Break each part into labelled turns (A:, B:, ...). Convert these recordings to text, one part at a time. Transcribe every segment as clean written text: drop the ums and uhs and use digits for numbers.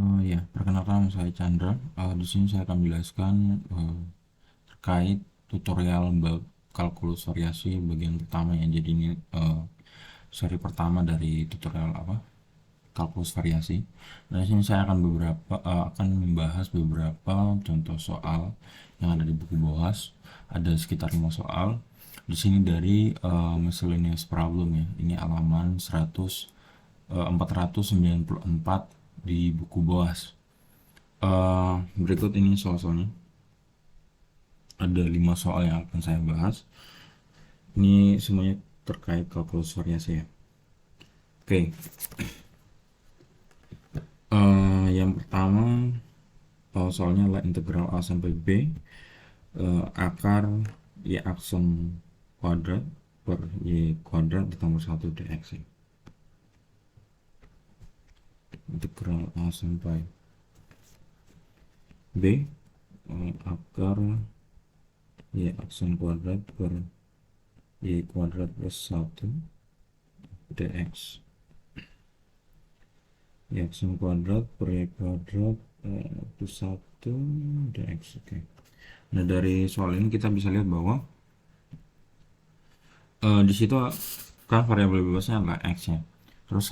A: Ya, perkenalkan nama saya Chandra. Di sini saya akan menjelaskan terkait tutorial bab kalkulus variasi bagian pertama yang jadi ini seri pertama dari tutorial kalkulus variasi. Nah, di sini saya akan membahas beberapa contoh soal yang ada di buku Boas. Ada sekitar 5 soal. Di sini dari miscellaneous problem ya. Ini halaman 494 di buku Boas. Berikut ini soal-soalnya. Ada 5 soal yang akan saya bahas. Ini semuanya terkait kalkulus variasi ya. Oke. Yang pertama soalnya adalah integral A sampai B akar Y aksen kuadrat per Y kuadrat ditambah 1 dx ya. Integral A sampai B akar Y aksen kuadrat per Y kuadrat plus 1 dx. Y aksen kuadrat per Y kuadrat plus 1 dx. Oke. Nah, dari soal ini kita bisa lihat bahwa di situ kan variabel bebasnya adalah x ya. Terus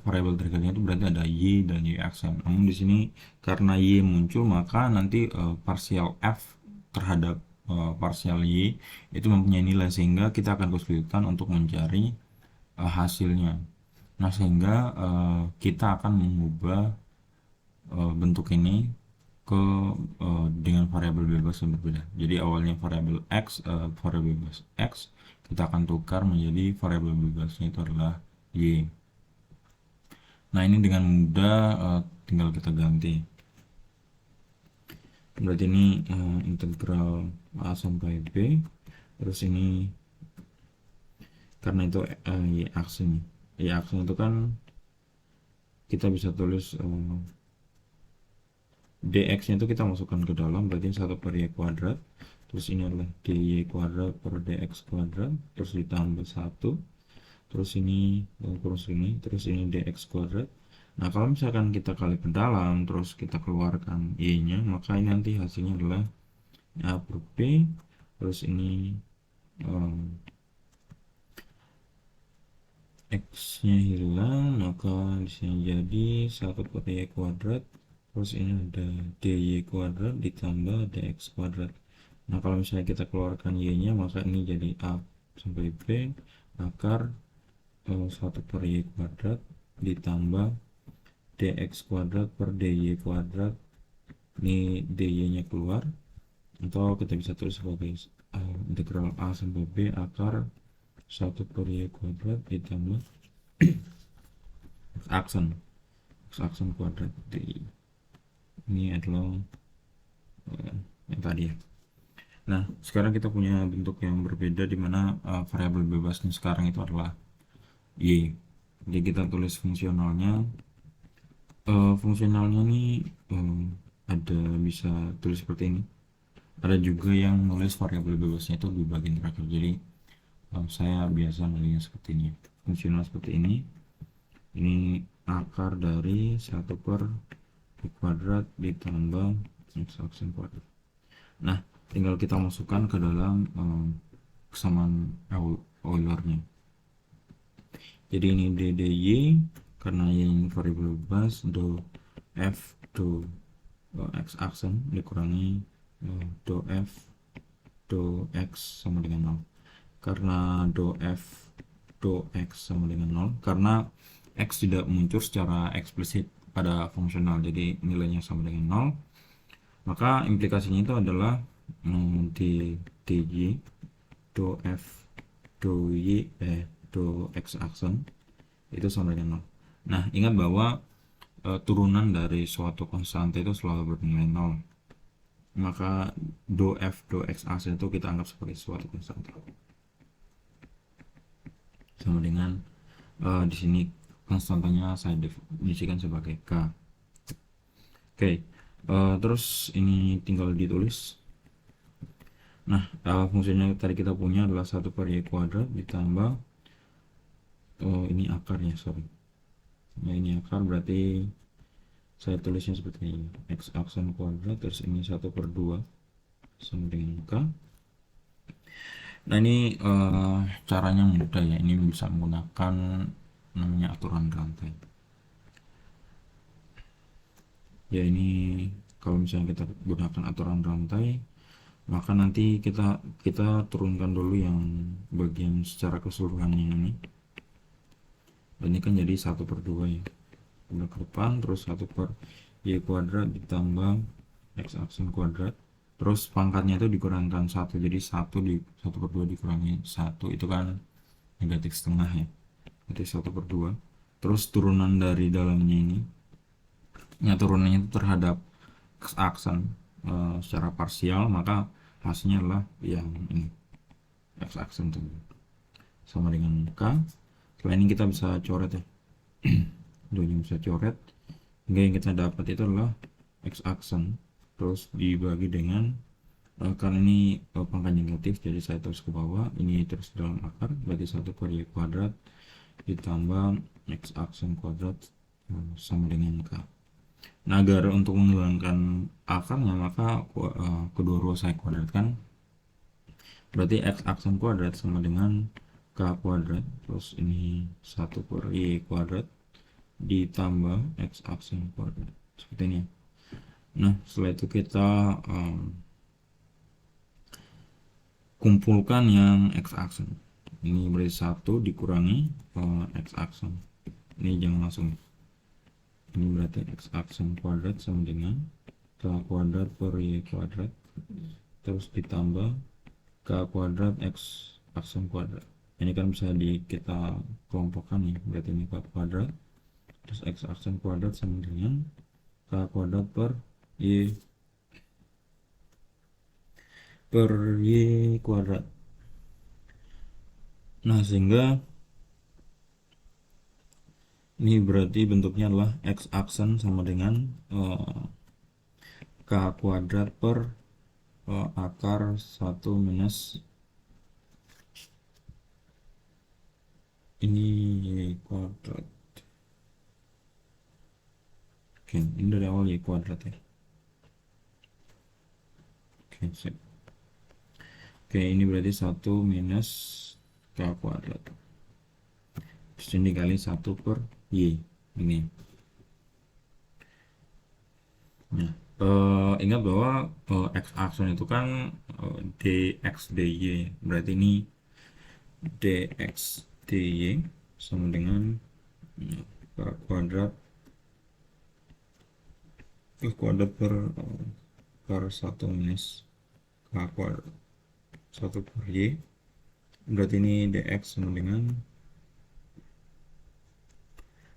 A: variabel tergantinya itu berarti ada y dan y aksen. Namun di sini karena y muncul maka nanti parsial f terhadap parsial y itu mempunyai nilai, sehingga kita akan kesulitan untuk mencari hasilnya. Nah, sehingga kita akan mengubah bentuk ini ke dengan variabel bebas yang berbeda. Jadi awalnya variabel bebas x kita akan tukar menjadi variabel bebasnya itu adalah y. Nah, ini dengan mudah tinggal kita ganti. Berarti ini integral a sampai b, terus ini karena itu y aksen itu kan kita bisa tulis dx nya itu kita masukkan ke dalam, berarti 1 per y kuadrat, terus ini adalah dy kuadrat per dx kuadrat, terus ditambah 1, terus ini terus ini dx kuadrat. Nah, kalau misalkan kita kali ke dalam terus kita keluarkan y nya, maka ini nanti hasilnya adalah a per b, terus ini x nya hilang, maka disini jadi 1 per y kuadrat, terus ini ada dy kuadrat ditambah dx kuadrat. Nah, kalau misalnya kita keluarkan y nya, maka ini jadi a sampai b akar 1 per y kuadrat ditambah dx kuadrat per dy kuadrat. Ini dy nya keluar, atau kita bisa tulis sebagai integral a sampai b akar 1 per y kuadrat ditambah x aksen kuadrat dy. Ini adalah yang tadi ya. Nah, sekarang kita punya bentuk yang berbeda, di mana variabel bebasnya sekarang itu adalah y. Jadi kita tulis fungsionalnya. Fungsionalnya ini ada, bisa tulis seperti ini. Ada juga yang nulis variabel bebasnya itu di bagian terakhir. Jadi saya biasa nulisnya seperti ini. Fungsional seperti ini. Ini akar dari 1 per y kuadrat ditambah x aksen kuadrat. Nah, tinggal kita masukkan ke dalam kesamaan Eulernya. Jadi ini dy, karena yang variabel bebas, do f do x aksen dikurangi do f do x sama dengan 0. Karena do f do x sama dengan 0, karena x tidak muncul secara eksplisit pada fungsional, jadi nilainya sama dengan 0, maka implikasinya itu adalah dy do f do y do x aksen itu sama dengan 0. Nah, ingat bahwa turunan dari suatu konstanta itu selalu bernilai 0, maka do f do x aksen itu kita anggap sebagai suatu konstanta sama dengan di sini konstantanya saya definisikan sebagai k. Oke. Terus ini tinggal ditulis. Nah, fungsinya tadi kita punya adalah 1 per y kuadrat ditambah ini akarnya, sorry. Nah, ini akar berarti Saya tulisnya seperti ini, x aksen kuadrat, terus ini 1/2 sama dengan k. Nah ini caranya mudah ya, ini bisa menggunakan namanya aturan rantai. Ya ini kalau misalnya kita gunakan aturan rantai, maka nanti kita turunkan dulu yang bagian secara keseluruhan yang ini. Dan ini kan jadi 1/2 ya, udah ke depan, terus 1/y kuadrat ditambah x aksen kuadrat, terus pangkatnya itu dikurangkan 1, jadi 1/2 dikurangi 1 itu kan negatif setengah ya, jadi 1/2. Terus turunan dari dalamnya ini, ya turunannya itu terhadap x aksen secara parsial, maka hasilnya adalah yang ini, x aksen itu sama dengan k. Setelah ini kita bisa coret ya, dua-duanya bisa coret, hingga yang kita dapat itu adalah x aksen terus dibagi dengan karena ini pangkat negatif, jadi saya terus ke bawah, ini terus dalam akar, berarti 1/y kuadrat ditambah x aksen kuadrat sama dengan k. Nah agar untuk menghilangkan akarnya, maka kedua ruas saya kuadratkan, berarti x aksen kuadrat sama dengan k kuadrat, terus ini 1/y kuadrat ditambah x aksen kuadrat, seperti ini. Nah setelah itu kita kumpulkan yang x aksen, ini berarti 1 dikurangi x aksen, ini jangan langsung, ini berarti x aksen kuadrat sama dengan k kuadrat per y kuadrat, terus ditambah k kuadrat x aksen kuadrat. Ini kan bisa kita kelompokkan ya, berarti ini k kuadrat terus x aksen kuadrat sama dengan k kuadrat per y kuadrat. Nah sehingga ini berarti bentuknya adalah x aksen sama dengan k kuadrat per akar 1 minus ini y kuadrat. Oke, ini dari awal y kuadrat ya. Oke, sip. Oke, ini berarti 1 minus k kuadrat, terus ini dikali 1/y ini. Nah, ingat bahwa x aksen itu kan dx dy, berarti ini dx dy sama dengan k kuadrat per 1 minus k kuadrat 1/y, berarti ini dx sama dengan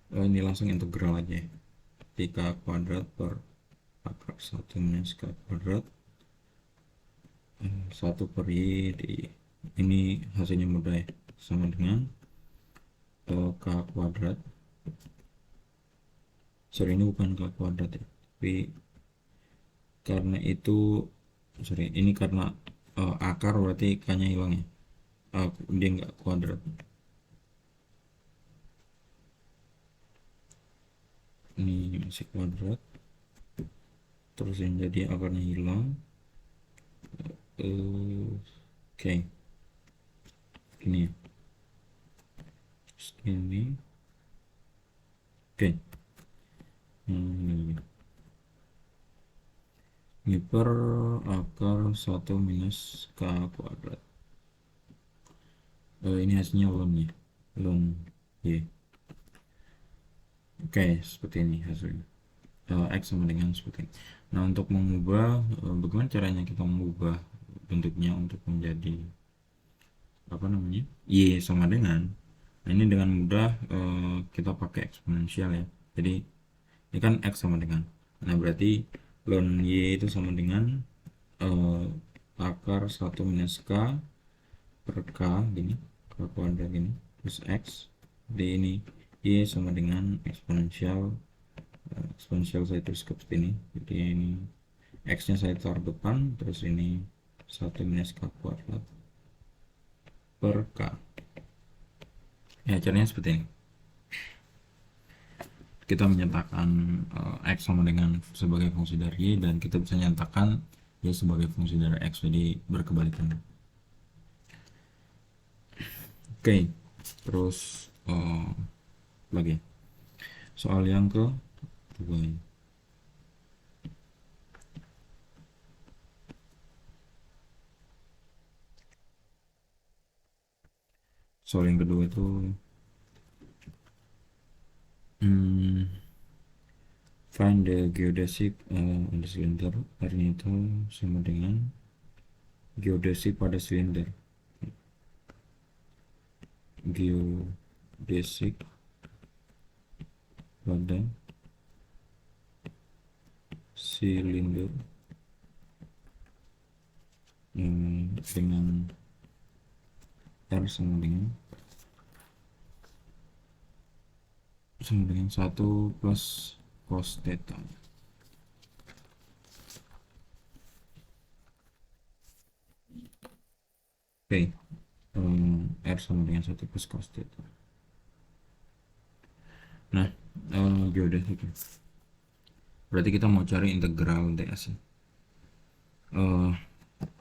A: ini langsung integral aja, di k kuadrat per akar 1 minus k kuadrat 1/y di ini hasilnya mudah ya, sama dengan k kuadrat, sorry ini bukan k kuadrat ya, tapi karena itu sorry ini karena akar berarti k nya hilang ya, dia nggak kuadrat, ini masih kuadrat, terus yang jadi akarnya hilang. Oke, gini ya, segini. Oke, ini per akar 1 minus k kuadrat. Ini hasilnya ln ya, ln y. Oke, seperti ini hasilnya, x sama dengan seperti ini. Nah untuk mengubah, bagaimana caranya kita mengubah bentuknya untuk menjadi apa namanya y sama dengan, nah ini dengan mudah kita pakai eksponensial ya, jadi ini kan x sama dengan, nah berarti ln y itu sama dengan akar 1 minus k per k gini, k kuadrat gini, plus x di ini y sama dengan eksponensial saya tulis seperti ini, jadi ini x nya saya taruh depan, terus ini 1 minus k kuadrat per k ya, caranya seperti ini. kita menyatakan X sama dengan sebagai fungsi dari Y, dan kita bisa nyatakan Y sebagai fungsi dari X, jadi berkebalikan. Oke, terus lagi soal yang ke dua. Soal yang kedua itu find the geodesic on the cylinder. R-nya itu sama dengan geodesic pada silinder. Geodesic pada silinder dengan R sama dengan 1 plus cos theta. Oke, R sama dengan 1 plus cos theta. Nah, geodesic, berarti kita mau cari integral ds ya.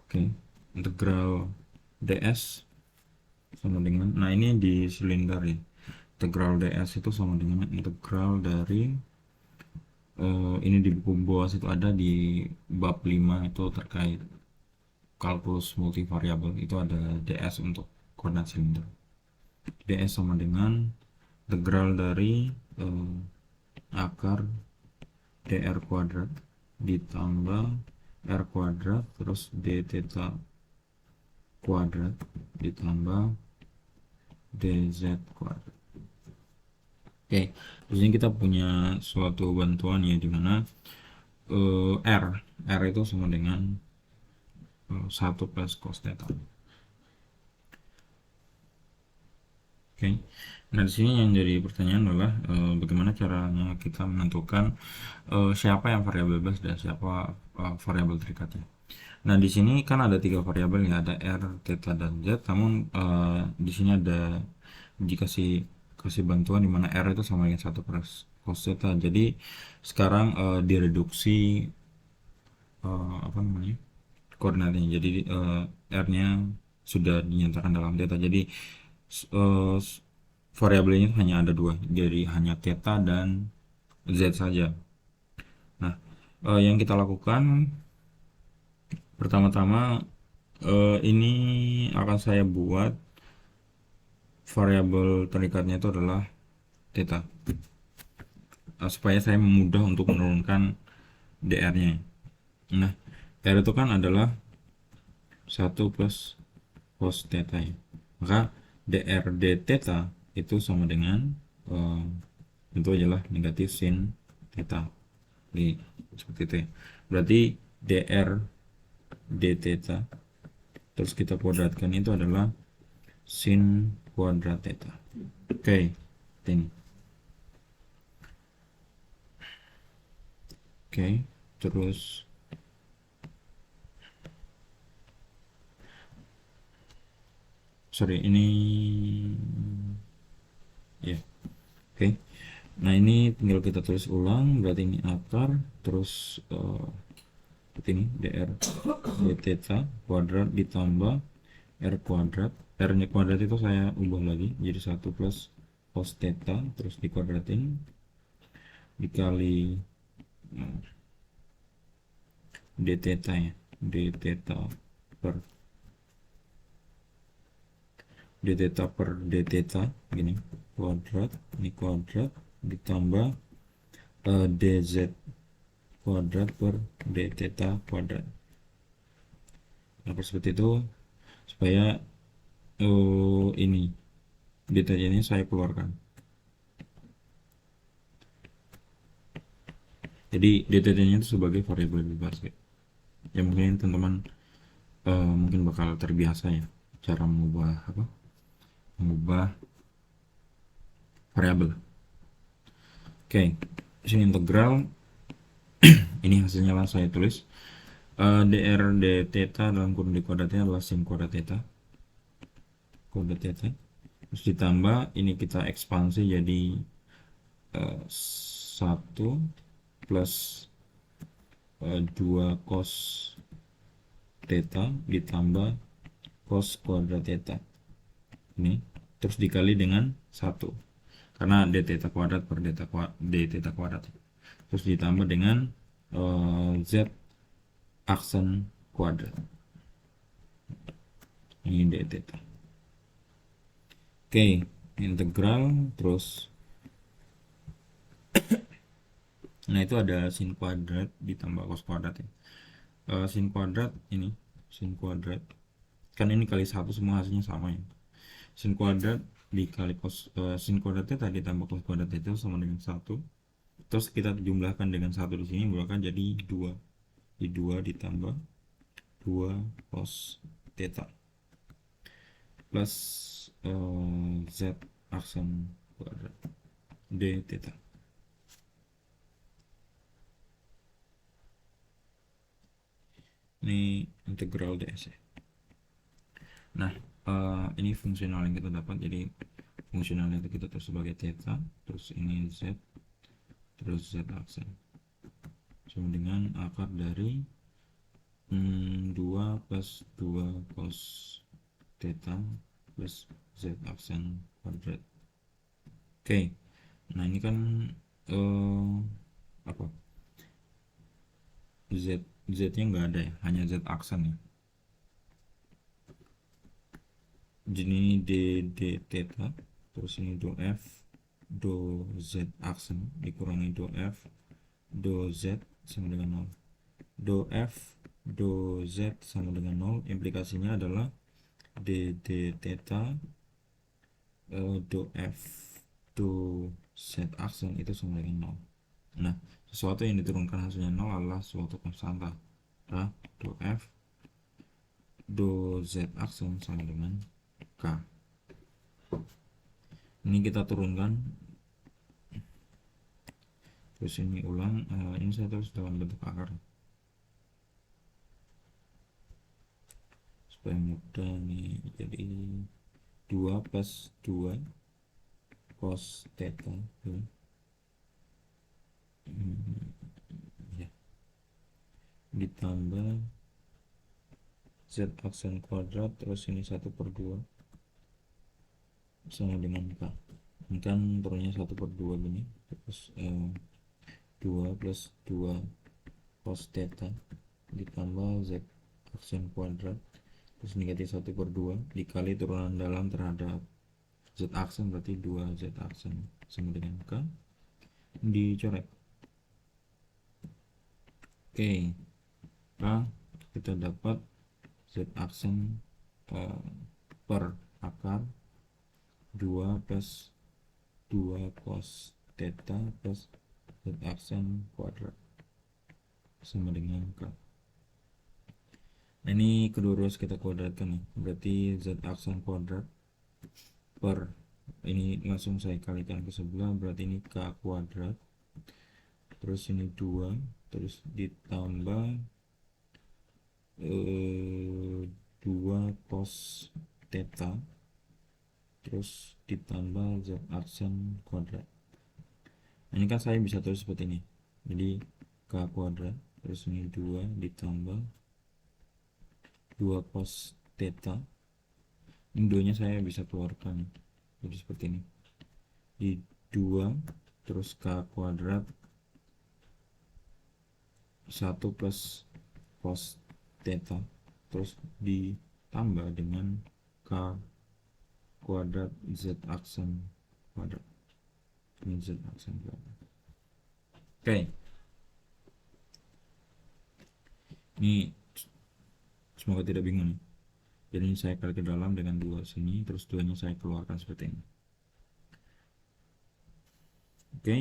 A: Oke, integral ds sama dengan, nah ini di silinder ya, integral ds itu sama dengan integral dari ini di buku bawah itu ada di bab 5 itu terkait kalkulus multivariabel, itu ada ds untuk koordinat silinder. ds sama dengan integral dari akar dr kuadrat ditambah r kuadrat terus d theta kuadrat ditambah dz kuadrat. Oke, di sini kita punya suatu bantuan ya, dimana r itu sama dengan 1 plus cos theta. Oke, nah di sini yang jadi pertanyaan adalah bagaimana caranya kita menentukan siapa yang variabel bebas dan siapa variabel terikatnya. Nah di sini kan ada 3 variabel ya, ada r, theta, dan z. Namun di sini ada kasih bantuan di mana r itu sama dengan 1 plus cos theta. Jadi sekarang direduksi apa namanya, koordinatnya. Jadi r-nya sudah dinyatakan dalam theta. Jadi variabel ini hanya ada 2, jadi hanya theta dan z saja. Nah, yang kita lakukan pertama-tama ini akan saya buat variabel terikatnya itu adalah theta, supaya saya mudah untuk menurunkan dr-nya. Nah, r itu kan adalah 1 plus cos theta ya. Maka dr d theta itu sama dengan itu adalah negatif sin theta. Jadi seperti itu ya. Berarti dr d theta terus kita kuadratkan itu adalah sin kuadrat theta. Oke, ini. Oke, terus sorry ini ya. Oke, nah ini tinggal kita tulis ulang, berarti ini akar terus seperti ini dr d theta kuadrat ditambah r kuadrat. R nya kuadrat itu saya ubah lagi jadi 1 plus cos theta terus dikuadratin dikali d theta ya, d theta per d theta per d theta gini kuadrat, ini kuadrat ditambah dz kuadrat per d theta kuadrat. Nah seperti itu, supaya ini detail ini saya keluarkan. Jadi detailnya itu sebagai variabel bebas ya. Mungkin teman-teman mungkin bakal terbiasa ya cara mengubah variabel. Oke, sini integral ini hasilnya lah saya tulis dr d theta dalam kurung di kuadratnya adalah sin kuadrat theta terus ditambah ini kita ekspansi jadi 1 plus 2 cos theta ditambah cos kuadrat theta ini, terus dikali dengan 1 karena d theta kuadrat per d theta kuadrat, terus ditambah dengan z aksen kuadrat, ini d theta. Oke, integral terus. Nah, itu ada sin kuadrat ditambah cos kuadrat ya. Sin kuadrat ini, sin kuadrat kan ini kali 1 semua hasilnya sama ya. Sin kuadrat dikali sin kuadratnya tadi tambah cos kuadrat itu sama dengan 1. Terus kita jumlahkan dengan 1 di sini maka jadi 2. Di 2 ditambah 2 cos theta plus z aksen kuadrat d theta. Ini integral ds ya. Nah, ini fungsional yang kita dapat, jadi fungsional itu kita tulis sebagai theta, terus ini z, terus z aksen sama dengan akar dari 2 plus 2 cos theta plus z aksen kuadrat. Oke, nah ini kan apa, z nya nggak ada ya, hanya z aksen ya. Jadi d theta, terus ini do f do z aksen dikurangi do f do z sama dengan 0. Do f do z sama dengan 0, implikasinya adalah d theta do f do z aksen itu sama dengan 0. Nah, sesuatu yang diturunkan hasilnya 0 adalah suatu konstanta. Nah, do f do z aksen sama dengan k. Ini kita turunkan, terus ini ulang, ini saya terus dalam bentuk akar supaya mudah nih. Jadi 2 plus 2 cos theta ya, ditambah z aksen kuadrat, terus ini 1/2 sama dengan k. Ini kan turunnya 1/2 gini, terus 2 plus 2 cos theta ditambah z aksen kuadrat, terus negatif 1/2 dikali turunan dalam terhadap z aksen, berarti 2 z aksen sama dengan k, dicoret. Oke, kita dapat z aksen per akar 2 plus 2 cos theta plus z aksen kuadrat sama dengan k. Nah, ini kedua ruas kita kuadratkan nih, berarti z aksen kuadrat per ini langsung saya kalikan ke sebelah, berarti ini k kuadrat, terus ini 2, terus ditambah 2 cos theta, terus ditambah z aksen kuadrat. Nah, ini kan saya bisa tulis seperti ini, jadi k kuadrat, terus ini 2 ditambah 2 cos theta, ini 2 nya saya bisa keluarkan, jadi seperti ini, di 2 terus k kuadrat 1 plus cos theta, terus ditambah dengan k kuadrat z aksen kuadrat, ini z aksen kuadrat. Oke, ini semoga tidak bingung nih. Jadi ini saya kali ke dalam dengan 2 sini, terus 2 nya saya keluarkan seperti ini. Oke,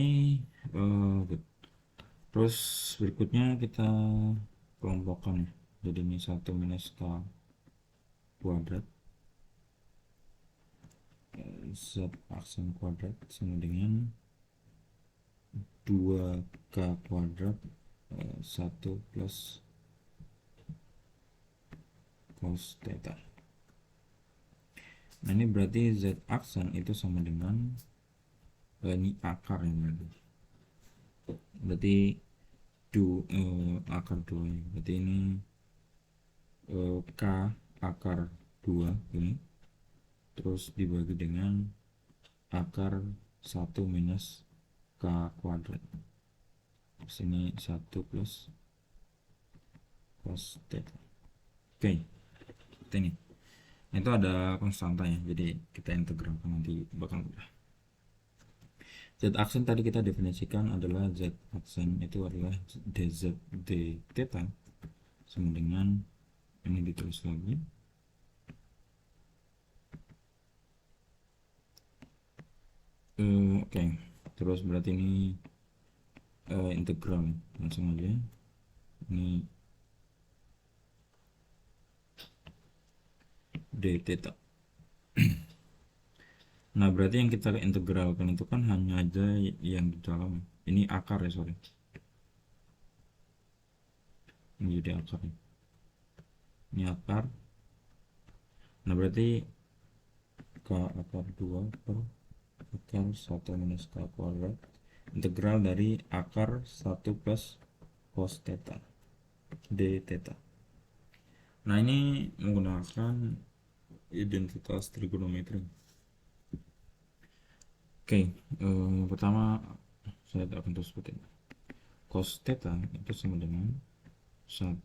A: good. Terus berikutnya kita kelompokkan ya, jadi ini 1 minus k kuadrat z aksen kuadrat sama dengan 2k kuadrat 1 plus cos theta. Nah, ini berarti z aksen itu sama dengan ini akar ini berarti. berarti akar 2 ya. Berarti ini K akar 2 ini, terus dibagi dengan akar 1 minus K kuadrat. Terus ini 1 plus cos theta. Oke, ini itu ada konstanta ya, jadi kita integralkan nanti bakal mudah. Z aksen tadi kita definisikan adalah Z aksen itu adalah dz d theta sama dengan ini, ditulis lagi oke. Terus berarti ini integral, langsung aja ini d theta. Nah berarti yang kita integralkan itu kan hanya aja yang di dalam ini akar ya, sorry, ini jadi akar ya. Ini akar. Nah berarti K akar 2 per akar 1 minus K kuadrat integral dari akar 1 plus cos theta d theta. Nah ini menggunakan identitas trigonometri. Oke, pertama saya akan terus seperti ini. Cos theta itu sama dengan 1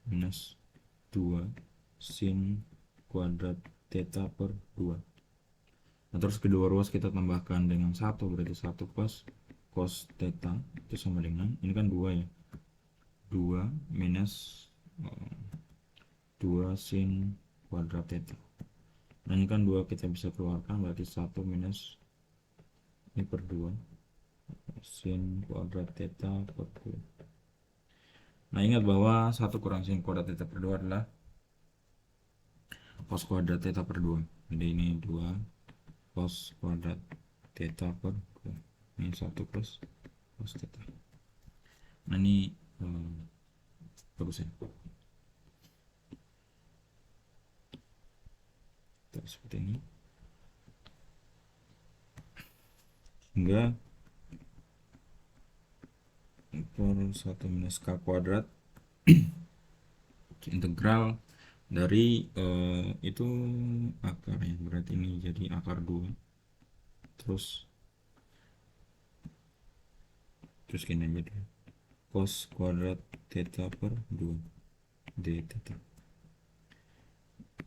A: minus 2 sin kuadrat theta per 2. Nah terus kedua ruas kita tambahkan dengan 1, berarti 1 plus cos theta itu sama dengan, ini kan 2 ya, 2 minus 2 sin kuadrat theta. Nah ini kan 2 kita bisa keluarkan, berarti 1 minus ini per 2 sin kuadrat theta per 2. Nah ingat bahwa 1 kurang sin kuadrat theta per 2 adalah cos kuadrat theta per 2. Jadi ini 2 cos kuadrat theta per 2. Ini 1 plus cos theta. Nah ini bagus ya. Terus seperti ini. Sehingga per 1 minus K kuadrat integral dari itu akar ya, berarti ini jadi akar 2 terus gini aja deh, cos kuadrat theta per 2 d theta.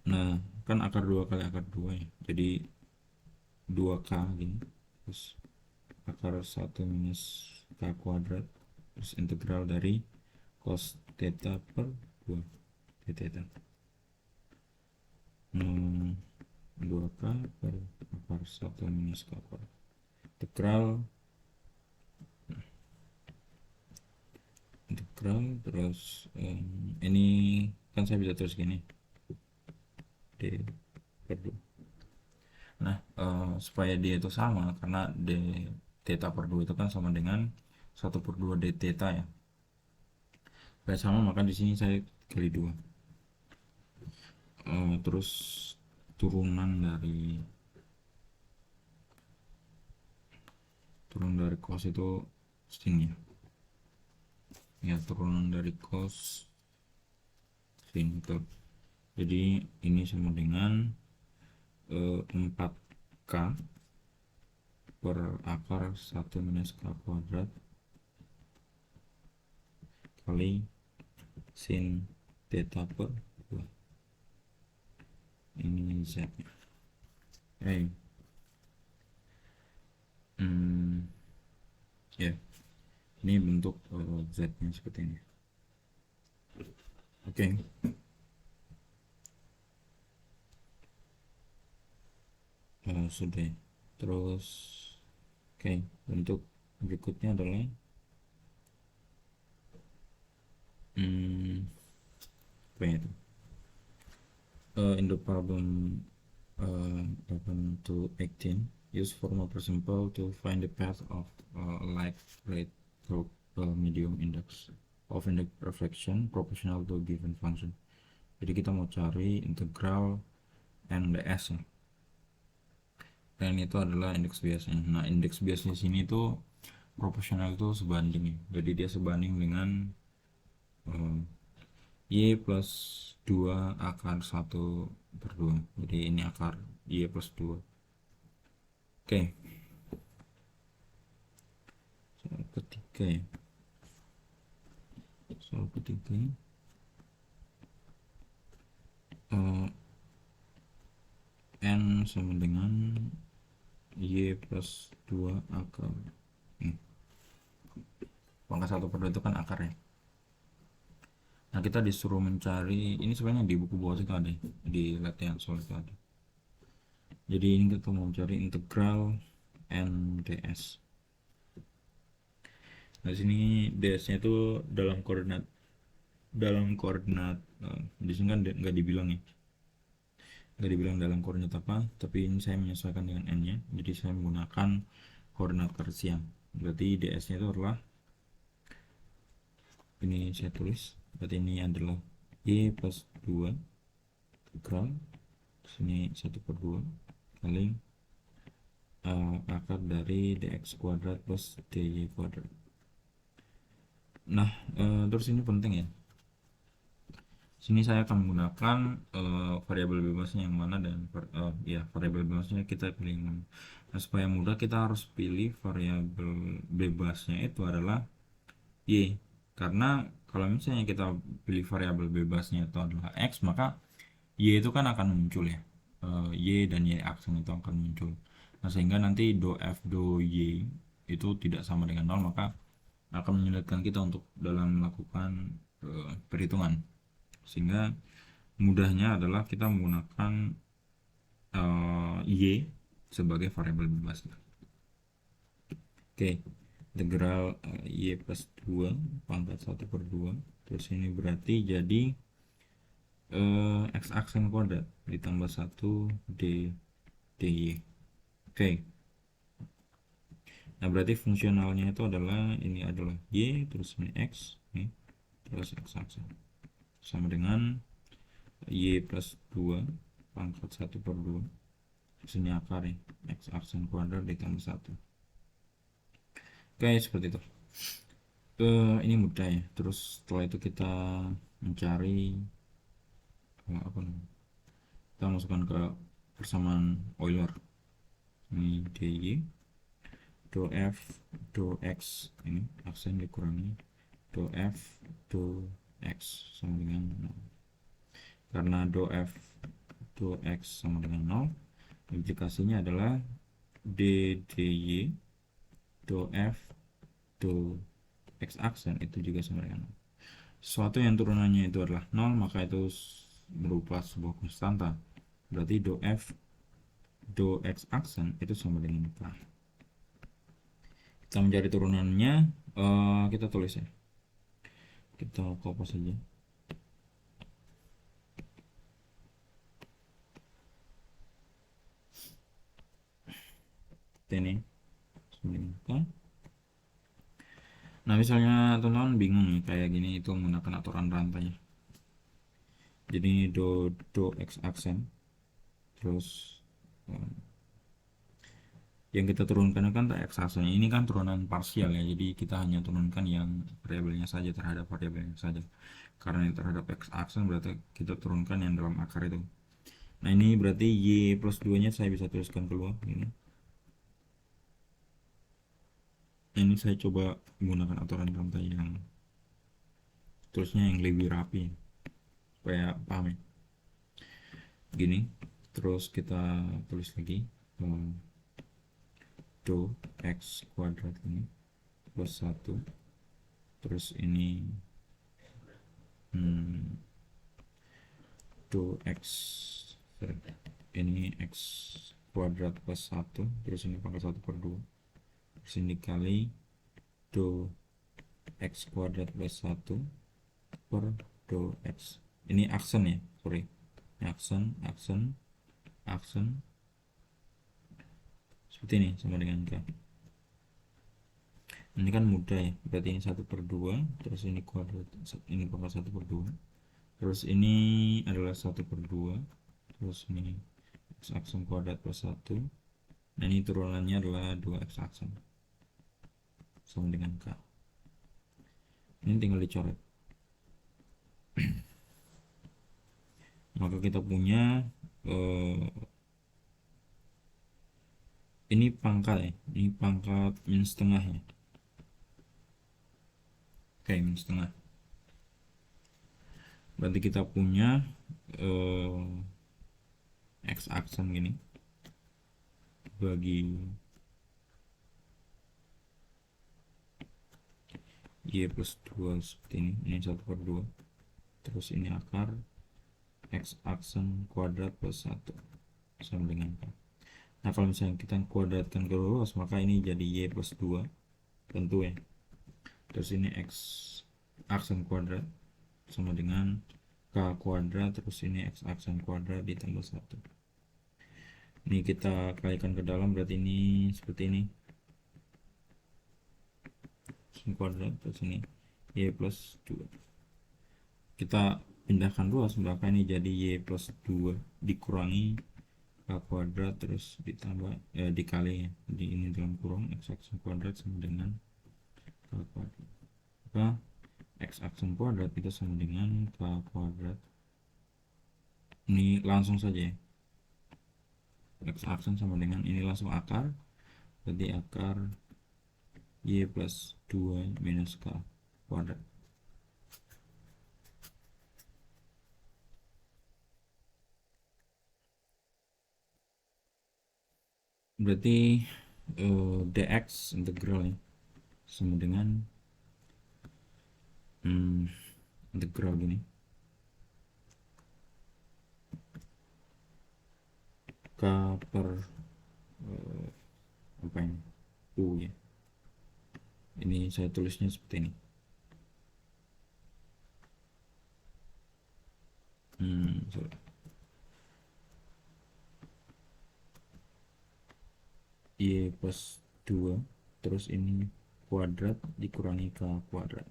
A: Nah kan akar 2 kali akar 2 ya, jadi 2k gini, terus akar 1 minus K kuadrat terus integral dari cos theta per 2 d theta. 2k per akar 1 minus K kuadrat integral terus ini kan saya bisa terus gini d per 2. Nah supaya dia itu sama, karena d theta per 2 itu kan sama dengan 1 per 2 d theta ya, supaya sama maka di sini saya kali 2. Terus turunan dari cos itu sini ya, turunan dari cos sin itu. Jadi ini sama dengan 4k per akar 1 minus K kuadrat kali sin theta per 2. Ini Z. Ya, ini bentuk Z nya seperti ini. Oke. Sudah. Terus bentuk berikutnya adalah apa ya itu? In the problem 11 to 18, use formula per simple to find the path of light ray through medium index of index reflection proportional to given function. Jadi kita mau cari integral NDS ya. Dan itu adalah indeks biasanya. Nah indeks biasanya sini itu proporsional itu sebanding ya. Jadi dia sebanding dengan Y plus 2 akar 1/2. Jadi ini akar Y plus 2. Oke, soal ketiga ya. Soal ketiga N sama dengan Y plus 2 akar pangkat 1/2 itu kan akarnya. Nah, kita disuruh mencari, ini sebenarnya di buku bawah itu ada, di latihan soal itu ada. Jadi ini kita mau mencari integral N ds. Nah, sini ds-nya itu dalam koordinat di sini kan nggak dibilang ya, nggak dibilang dalam koordinat apa, tapi ini saya menyesuaikan dengan n-nya. Jadi saya menggunakan koordinat kartesian. Berarti ds-nya itu adalah, ini saya tulis, berarti ini adalah y plus 2 integral sini 1/2 kali akar dari dx kuadrat plus dy kuadrat. Nah, terus ini penting ya, sini saya akan menggunakan variabel bebasnya yang mana, dan ya variabel bebasnya kita pilih yang mana. Nah, supaya mudah kita harus pilih variabel bebasnya itu adalah y, karena kalau misalnya kita pilih variabel bebasnya itu adalah x, maka y itu kan akan muncul ya, y dan y aksen itu akan muncul. Nah, sehingga nanti do f do y itu tidak sama dengan 0, maka akan menyulitkan kita untuk dalam melakukan perhitungan. Sehingga mudahnya adalah kita menggunakan y sebagai variabel bebas. Oke, integral y plus 2 pangkat 1/2, terus ini berarti jadi x aksen kuadrat ditambah 1 d dy. Oke, nah berarti fungsionalnya itu adalah, ini adalah y, terus ini x, ini terus x aksen sama dengan y plus 2 pangkat 1/2, terus ini akar ya, x aksen kuadrat ditambah 1. Oke, seperti itu. Ini mudah ya. Terus setelah itu kita mencari apa namanya, kita masukkan ke persamaan Euler. Ini dy do f do x, ini aksen dikurangi do f do x sama dengan 0. Karena do f do x sama dengan 0, implikasinya adalah d dy do f do x aksen itu juga sama dengan 0. Sesuatu yang turunannya itu adalah 0, maka itu berupa sebuah konstanta. Berarti do f do x aksen itu sama dengan k. Kita mencari turunannya, kita tulis ya, kita copy saja. Ini sama dengan k. Nah, misalnya teman-teman bingung nih kayak gini, itu menggunakan aturan rantai. Jadi do x aksen, terus yang kita turunkan kan x aksennya ini kan turunan parsial ya, jadi kita hanya turunkan yang variabelnya saja terhadap variabelnya saja. Karena yang terhadap x aksen berarti kita turunkan yang dalam akar itu. Nah, ini berarti y plus 2 nya saya bisa tuliskan keluar ini. Nah, ini saya coba menggunakan aturan rantai yang tulisnya yang lebih rapi supaya paham ya. Gini, terus kita tulis lagi do x kuadrat ini plus 1, terus ini do x, ini x kuadrat plus 1, terus ini pangkat 1/2, terus ini kali do x kuadrat plus 1 per do x. Ini aksen ya, sorry, aksen seperti ini sama dengan k. Ini kan mudah ya, berarti ini 1/2, terus ini kuadrat, ini pangkat 1/2, terus ini adalah 1/2, terus ini x aksen kuadrat plus 1. Nah, ini turunannya adalah 2x aksen. sama dengan K. Ini tinggal dicoret. Maka kita punya ini pangkat ya, ini pangkat min setengah ya. Oke, min setengah. Berarti kita punya x aksen gini bagi y plus 2 seperti ini 1/2, terus ini akar x aksen kuadrat plus 1 sama dengan K. Nah kalau misalnya kita kuadratkan ke luas, maka ini jadi y plus 2 tentu ya, terus ini x aksen kuadrat sama dengan K kuadrat, terus ini x aksen kuadrat ditambah 1. Ini kita kalikan ke dalam, berarti ini seperti ini aksen kuadrat, terus ini y plus 2. Kita pindahkan luas, maka ini jadi y plus 2 dikurangi K kuadrat terus ditambah dikali ya, jadi ini dalam kurung x aksen kuadrat sama dengan K kuadrat. Maka x aksen kuadrat itu sama dengan K kuadrat. Ini langsung saja ya, x aksen sama dengan ini langsung akar, berarti akar y plus 2 minus K kuadrat. Berarti dx integral ya sama dengan integral gini K per apa ini U ya, ini saya tulisnya seperti ini. Sorry. Y plus 2 terus ini kuadrat dikurangi K kuadrat,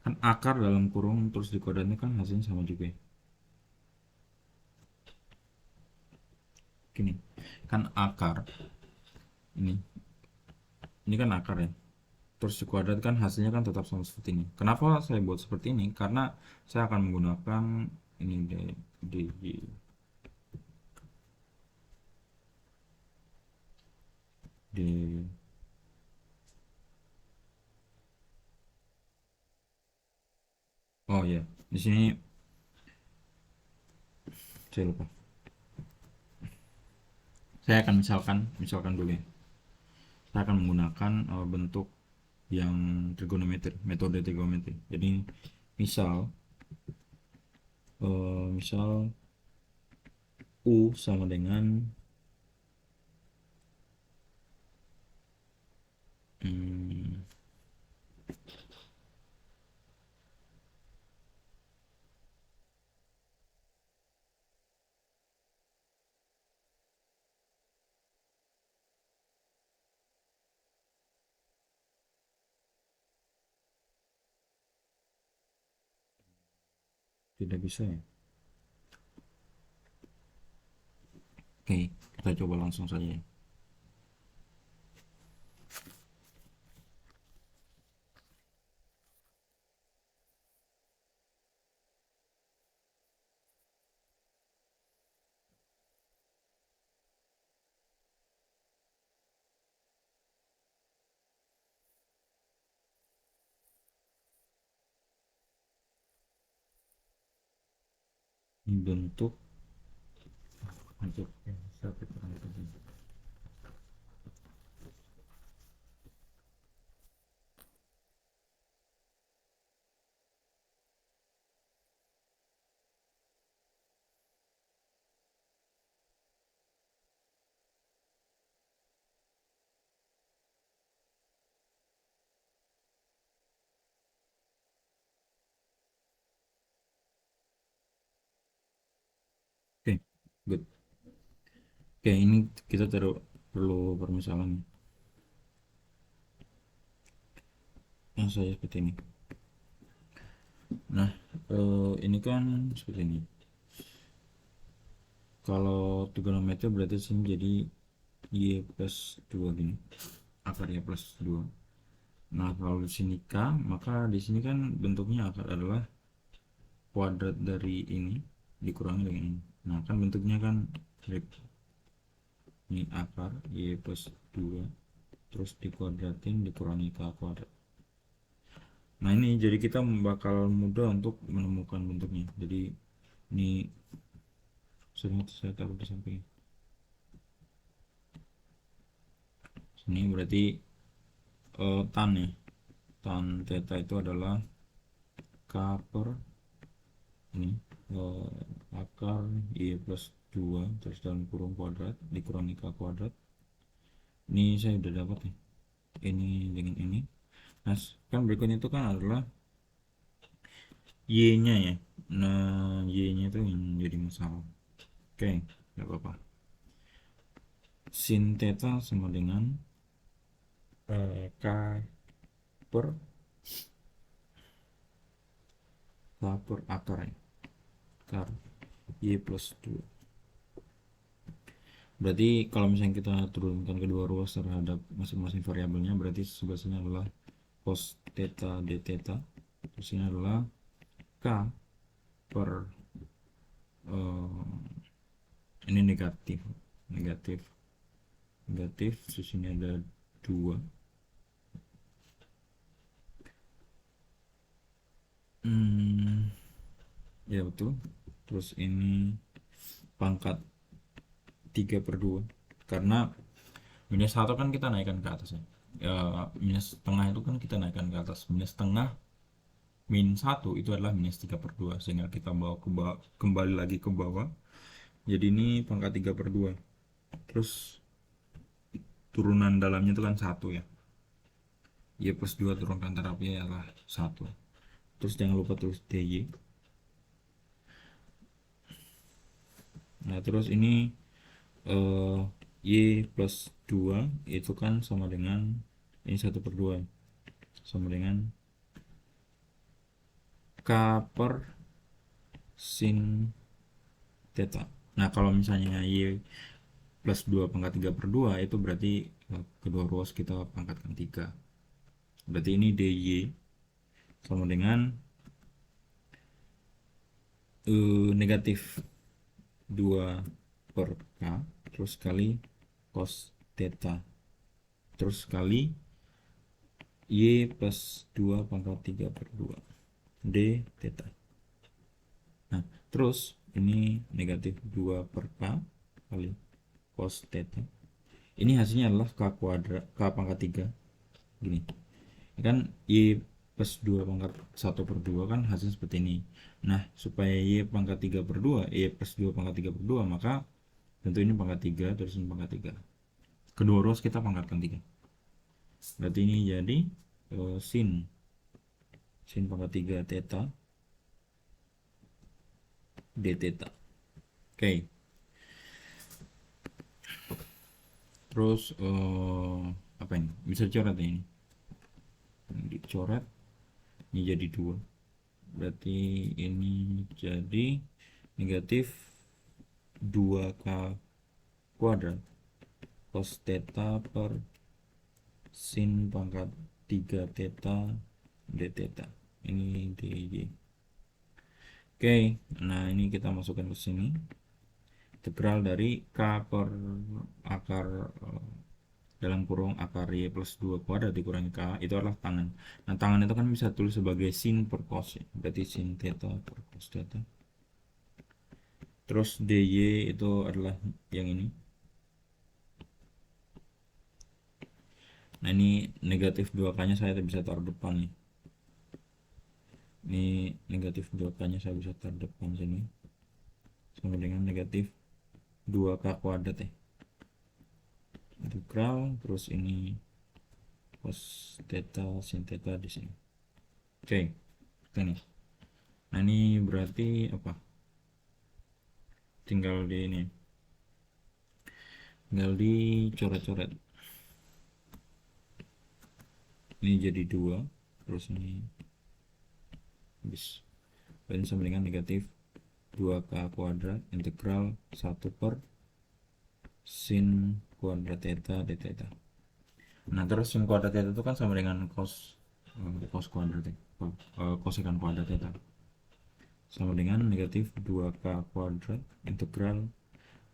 A: kan akar dalam kurung terus dikuadratnya kan hasilnya sama juga ya. Gini kan akar ini kan akar ya, terus dikuadrat kan hasilnya kan tetap sama seperti ini. Kenapa saya buat seperti ini? Karena saya akan menggunakan ini di oh ya, di sini saya lupa. Saya akan misalkan dulu ya. Saya akan menggunakan bentuk yang trigonometri, metode trigonometri. Jadi misal U sama dengan tidak bisa ya. Oke, kita coba langsung saja ya. Bentuk untuk oke, good. Oke, ini kita perlu permisalan yang saya seperti ini. Nah, ini kan seperti ini. Kalau trigonometri berarti sini jadi y plus 2 gini. akar Y plus 2. Nah, kalau di sini K, maka di sini kan bentuknya akar adalah kuadrat dari ini dikurangi dengan ini. Nah, kan bentuknya kan ini akar Y plus 2 terus dikuadratin dikurangi K kuadrat. Nah, ini jadi kita bakal mudah untuk menemukan bentuknya. Jadi ini sudah saya taruh di samping. Sini berarti tan ya. Tan theta itu adalah K per ini akar Y plus 2 terus dalam kurung kuadrat dikurangi K kuadrat. Ini saya udah dapat nih. Ini dengan ini. Nah, kan berikutnya itu kan adalah Y-nya ya. Nah, Y-nya itu yang jadi masalah. Oke, nggak apa-apa. Sin theta sama dengan K per akar ya. Akar Y plus 2. Berarti kalau misalnya kita turunkan kedua ruas terhadap masing-masing variabelnya, berarti sebelah sini adalah cos theta d theta. Terus ini adalah K per ini negatif negatif negatif, terus ini ada 2. Ya betul. Terus ini pangkat 3/2 karena minus 1 kan kita naikkan ke atas ya. Minus setengah itu kan kita naikkan ke atas. Minus setengah min 1 itu adalah minus 3/2 sehingga kita bawa kembali lagi ke bawah. Jadi ini pangkat 3/2. Terus turunan dalamnya itu kan 1 ya. Y plus 2 turunkan tarafnya adalah 1. Terus jangan lupa tulis dy. Nah, terus ini Y plus 2 itu kan sama dengan ini 1/2 sama dengan K per sin theta. Nah, kalau misalnya Y plus 2 pangkat 3/2 itu berarti kedua ruas kita pangkatkan 3. Berarti ini dy sama dengan negatif 2 per K terus kali cos theta terus kali Y plus 2 pangkat 3/2 d theta. Nah, terus ini negatif 2 per K kali cos theta. Ini hasilnya adalah K kuadrat K pangkat 3 gini. Ini kan Y plus 2 pangkat 1/2 kan hasil seperti ini. Nah, supaya Y pangkat 3/2 Y plus 2 pangkat 3/2 maka tentu ini pangkat 3 terus ini pangkat 3. Kedua ruas kita pangkatkan 3. Berarti ini jadi sin pangkat 3 theta d theta. Oke. Terus apa ini? Bisa coret ini. Dicoret ini jadi 2. Berarti ini jadi negatif 2K kuadrat cos theta per sin pangkat 3 theta d theta. Ini dy. Oke, nah ini kita masukkan ke sini. Integral dari K per akar dalam kurung akar Y plus 2 kuadrat dikurangi K itu adalah tangan. Nah, tangan itu kan bisa tulis sebagai sin per cos ya. Berarti sin theta per cos theta. Terus dy itu adalah yang ini. Nah, ini negatif 2K nya saya bisa taruh depan nih. Ini negatif 2K nya saya bisa taruh depan sini. Sama dengan negatif 2K kuadrat ya. Integral terus ini cos theta sin theta di sini. Oke, ini. Nah, ini berarti apa? Tinggal di ini. Tinggal dicoret-coret. Ini jadi 2, terus ini habis. Ini sama dengan negatif 2K kuadrat integral 1 per sin kuadrat theta d theta. Nah, terus sin kuadrat theta itu kan sama dengan cos kuadrat ya. Kosekan kuadrat theta sama dengan negatif 2k kuadrat integral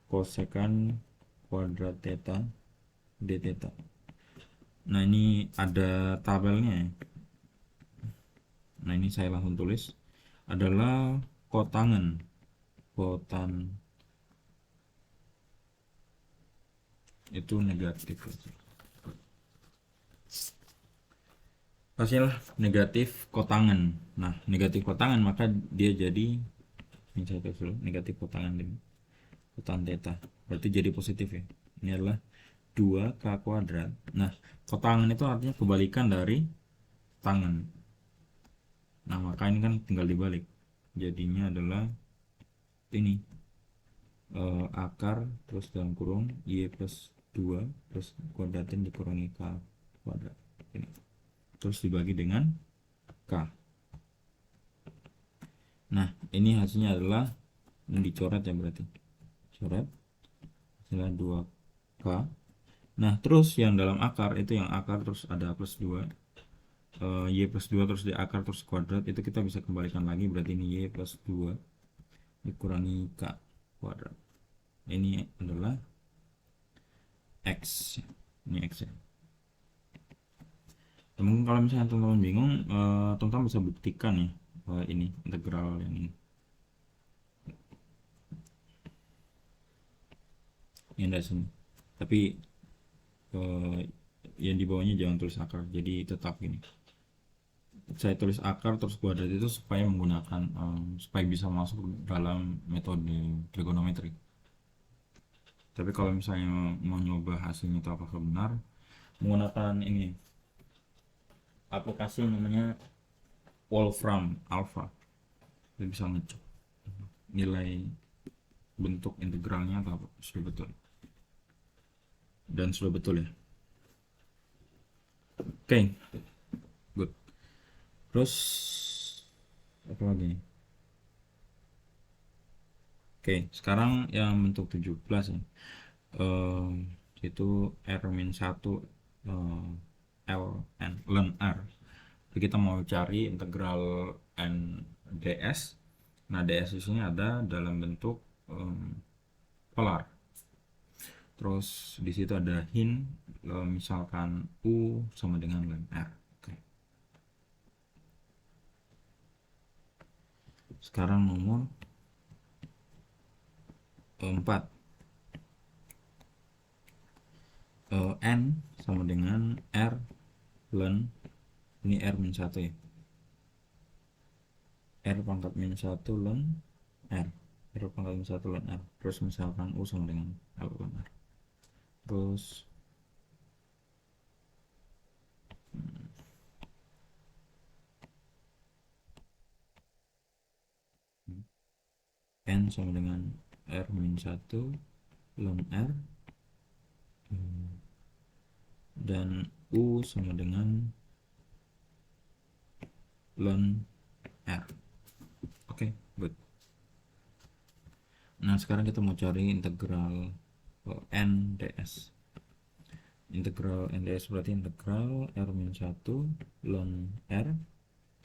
A: kosekan kuadrat theta d theta. Nah, ini ada tabelnya ya. Nah, ini saya langsung tulis adalah kotangen kotan itu negatif, pastilah negatif kotangen. Nah, negatif kotangen maka dia jadi ini saya tulis dulu negatif kotangen ini kotan theta berarti jadi positif ya. Ini adalah 2k kuadrat. Nah, kotangen itu artinya kebalikan dari tangen. Nah, maka ini kan tinggal dibalik jadinya adalah ini akar terus dalam kurung y plus 2 terus kuadratin dikurangi k kuadrat ini. Terus dibagi dengan k. Nah, ini hasilnya adalah yang dicoret ya, berarti coret hasilnya 2k. Nah, terus yang dalam akar itu yang akar terus ada plus 2 y plus 2 terus di akar terus kuadrat itu kita bisa kembalikan lagi, berarti ini y plus 2 dikurangi k kuadrat. Ini adalah x, ini x ya. Mungkin kalau misalnya teman-teman bingung, teman-teman bisa buktikan ya ini integral yang ini dari sini. Tapi yang di bawahnya jangan tulis akar, jadi tetap gini. Saya tulis akar terus kuadrat itu supaya menggunakan supaya bisa masuk dalam metode trigonometri. Tapi kalau misalnya mau nyoba hasilnya itu apakah benar, menggunakan ini aplikasi namanya Wolfram Alpha, kita bisa ngecek nilai bentuk integralnya atau sudah betul, dan sudah betul ya. Oke, good. Terus apa lagi? Oke, sekarang yang bentuk 17 ya. Itu R-1 L n ln R. Jadi kita mau cari integral n ds. Nah, ds di sini ada dalam bentuk polar. Terus di situ ada hint misalkan u sama dengan ln R. Oke. Sekarang nomor 4. N sama dengan R ln ini R min 1 ya. R pangkat min 1 ln R. R pangkat min 1 ln R. Terus misalkan U sama dengan L ln R. Terus N sama dengan R min 1 ln R, dan U sama dengan ln R. Oke, good. Nah, sekarang kita mau cari integral n ds. Integral n ds berarti integral R min 1 ln R.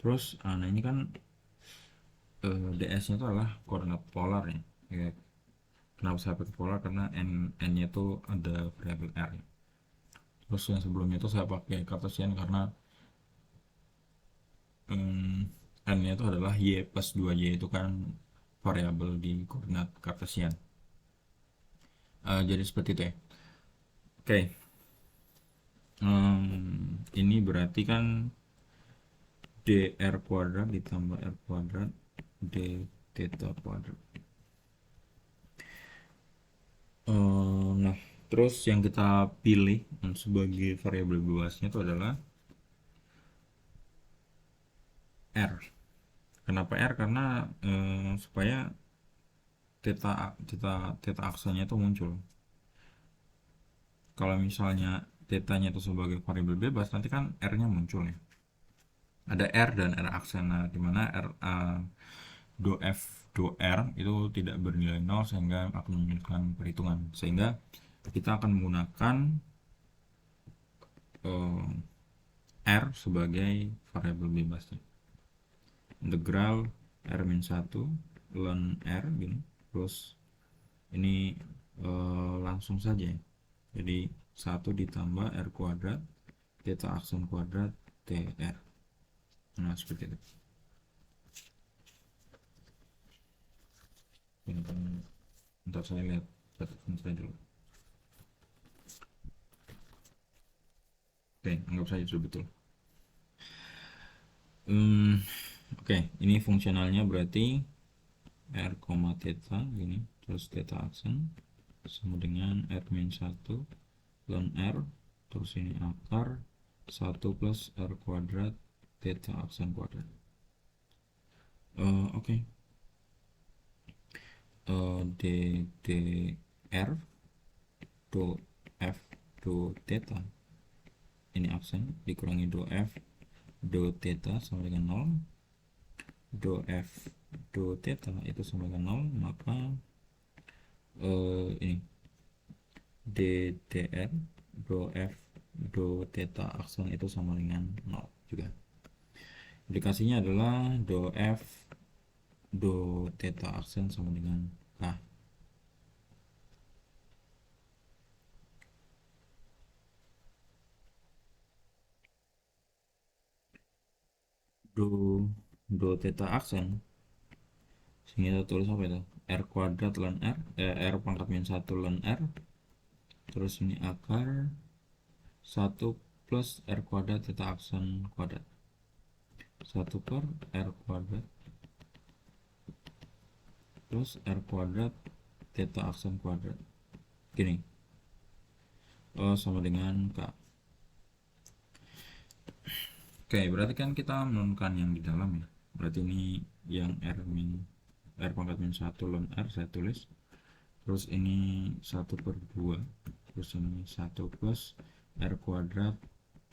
A: Terus nah ini kan ds nya itu adalah koordinat polar ya. Kenapa saya pakai polar? Karena n nya itu ada variabel R ya. Terus yang sebelumnya itu saya pakai kartesian karena n nya itu adalah y plus 2y, itu kan variabel di koordinat kartesian. Jadi seperti itu ya. Oke. Ini berarti kan dr kuadrat ditambah r kuadrat d theta kuadrat. Nah, terus yang kita pilih sebagai variabel bebasnya itu adalah R. Kenapa R? Karena supaya theta aksanya itu muncul. Kalau misalnya tetanya itu sebagai variabel bebas, nanti kan R-nya muncul ya. Ada R dan R aksen, nah dimana R do F do R itu tidak bernilai 0 sehingga akan menyulitkan perhitungan. Sehingga kita akan menggunakan R sebagai variabel bebasnya. Integral R-1 ln R gini. Terus ini langsung saja ya. Jadi 1 ditambah R kuadrat theta aksen kuadrat TR. Nah, seperti itu. Bentar saya lihat catatan saya dulu. Oke, anggap saja sudah betul. Oke, ini fungsionalnya berarti R, theta gini, terus theta aksen sama dengan R-1 ln R, terus ini akar 1 plus R kuadrat theta aksen kuadrat. Oke. DDR do F do theta ini aksen dikurangi do F do theta sama dengan 0, do F do theta itu sama dengan 0, maka ini DDR do F do theta aksen itu sama dengan 0 juga. Aplikasinya adalah do F do theta aksen sama dengan K. Do theta aksen sehingga kita tulis apa itu? R kuadrat ln R, R pangkat min 1 ln R, terus ini akar 1 plus R kuadrat theta aksen kuadrat 1 per R kuadrat plus R kuadrat theta aksen kuadrat gini, sama dengan K. Oke, berarti kan kita menentukan yang di dalam ya. Berarti ini yang R pangkat min 1 ln R saya tulis. Terus ini 1 per 2. Terus ini 1 plus R kuadrat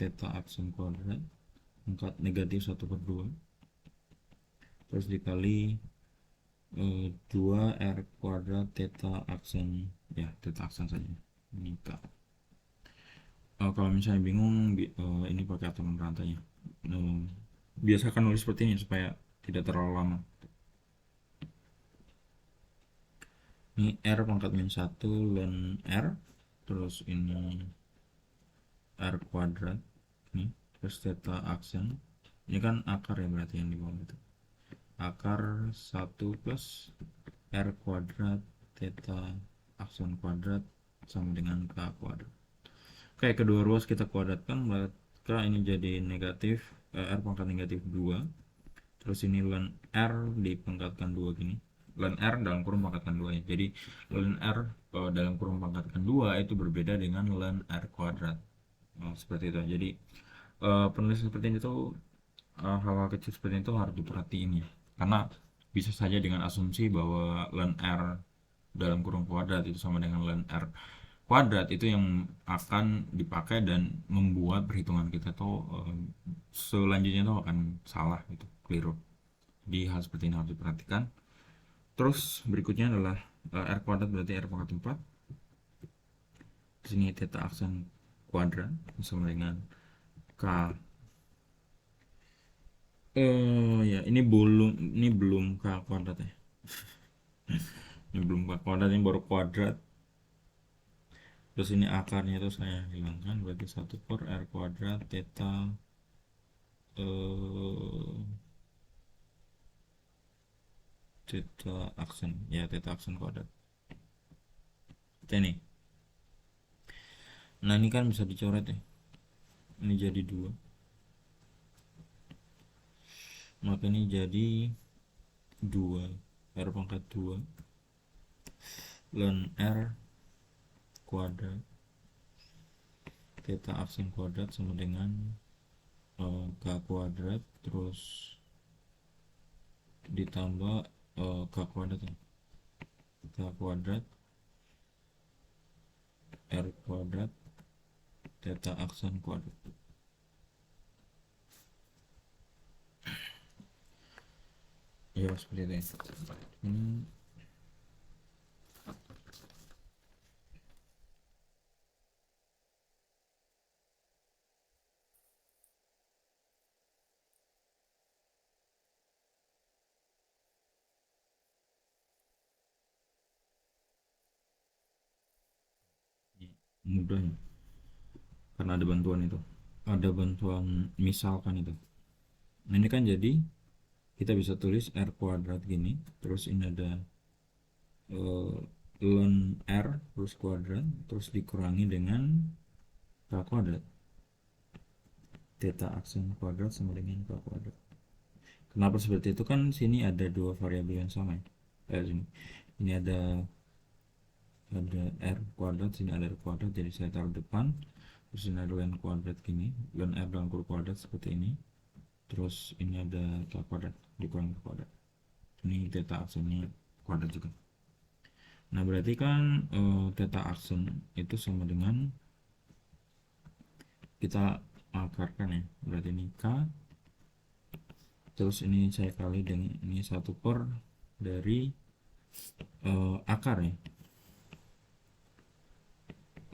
A: theta aksen kuadrat angkat negatif 1 per 2. Terus dikali 2 R kuadrat theta aksen, ya theta aksen saja. Ini K. Kalau misalnya bingung, ini pakai aturan rantainya. Biasakan nulis seperti ini supaya tidak terlalu lama. Ini R pangkat min 1 ln R, terus ini R kuadrat ini, terus theta aksen ini kan akar ya, berarti yang di bawah itu akar 1 plus R kuadrat theta aksen kuadrat sama dengan K kuadrat. Oke, kedua ruas kita kuadratkan, maka ini jadi negatif R pangkat negatif 2, terus ini ln R dipangkatkan 2 gini, ln R dalam kurung pangkatkan 2 ya. Jadi ln R dalam kurung pangkatkan 2 itu berbeda dengan ln R kuadrat. Seperti itu. Jadi penulisan seperti ini tuh hal-hal kecil seperti itu harus diperhatiin ya, karena bisa saja dengan asumsi bahwa ln R dalam kurung kuadrat itu sama dengan ln R kuadrat itu yang akan dipakai dan membuat perhitungan kita tuh selanjutnya tuh akan salah gitu, keliru. Jadi hal seperti ini harus diperhatikan. Terus berikutnya adalah R kuadrat berarti R pangkat 4. Sini theta aksen kuadrat sama dengan K. Ya ini belum K kuadrat ya. Ini belum K kuadrat, ini baru kuadrat. Terus ini akarnya itu saya hilangkan, berarti 1 per R kuadrat theta theta aksen, ya theta aksen kuadrat. Ini. Nah, ini kan bisa dicoret ya. Ini jadi 2. Maka ini jadi 2 R pangkat 2 ln R kuadrat theta aksen kuadrat sama dengan K kuadrat terus ditambah K kuadrat ya. K kuadrat R kuadrat theta aksen kuadrat. Ya seperti itu ya. mudah ya, karena ada bantuan itu, ada bantuan misalkan itu. Nah ini kan jadi kita bisa tulis R kuadrat gini, terus ini ada eh, ln R terus kuadrat, terus dikurangi dengan K kuadrat, theta aksen kuadrat sama dengan K kuadrat. Kenapa seperti itu? Kan sini ada dua variabel yang sama ya. Sini ini ada R kuadrat, sini ada R kuadrat, jadi saya taruh depan. Terus ini ada ln kuadrat gini, ln R dalam kurung kuadrat seperti ini. Terus ini ada K kuadrat dikurangi K kuadrat. Ini theta aksennya kuadrat juga. Nah berarti kan theta aksen itu sama dengan, kita akarkan ya, berarti ini K, terus ini saya kali dengan ini 1/, dari akar ya,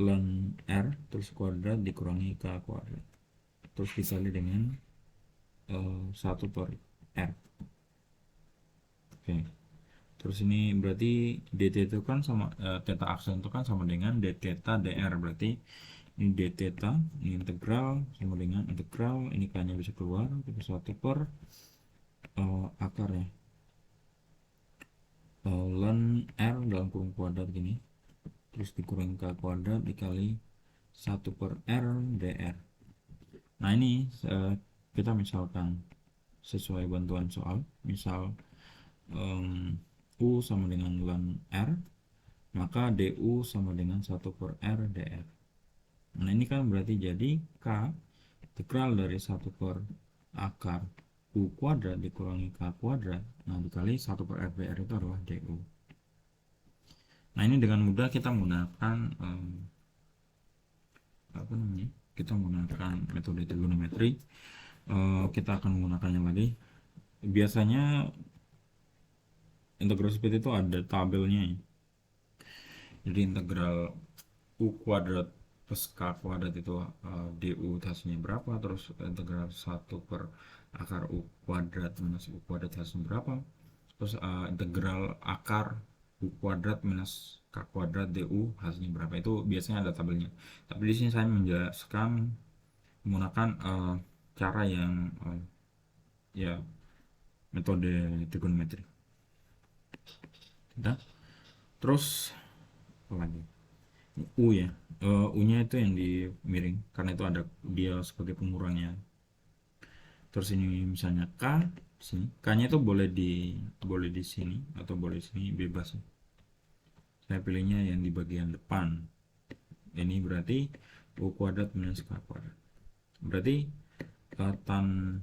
A: ln R terus kuadrat dikurangi K kuadrat, terus dikali dengan 1/R. Oke, terus ini berarti dt itu kan sama theta aksen itu kan sama dengan d theta dr, berarti ini d theta, ini integral sama dengan integral, ini k nya bisa keluar, itu 1/akar ya, ln R dalam kurung kuadrat gini, terus dikurangi K kuadrat dikali 1/R dr. Nah ini kita misalkan sesuai bantuan soal, misal U sama dengan ln R, maka DU sama dengan 1/R dr. Nah ini kan berarti jadi K integral dari 1/akar U kuadrat dikurangi K kuadrat, nah dikali 1/R dr itu adalah DU. Nah ini dengan mudah kita menggunakan apa namanya, kita menggunakan metode trigonometri. Kita akan menggunakannya lagi. Biasanya integral seperti itu ada tabelnya ya. Jadi integral U kuadrat plus K kuadrat itu DU hasilnya berapa, terus integral 1/akar U kuadrat minus U kuadrat hasilnya berapa, terus integral akar U kuadrat minus K kuadrat DU hasilnya berapa, itu biasanya ada tabelnya. Tapi di sini saya menjelaskan menggunakan cara yang ya metode trigonometri. Udah. Terus apa lagi? U ya, U nya itu yang di miring karena itu ada dia sebagai pengurangnya. Terus ini misalnya K sini, K nya itu boleh di sini atau boleh di sini, bebas. Saya pilihnya yang di bagian depan. Ini berarti U kuadrat minus K kuadrat, berarti tan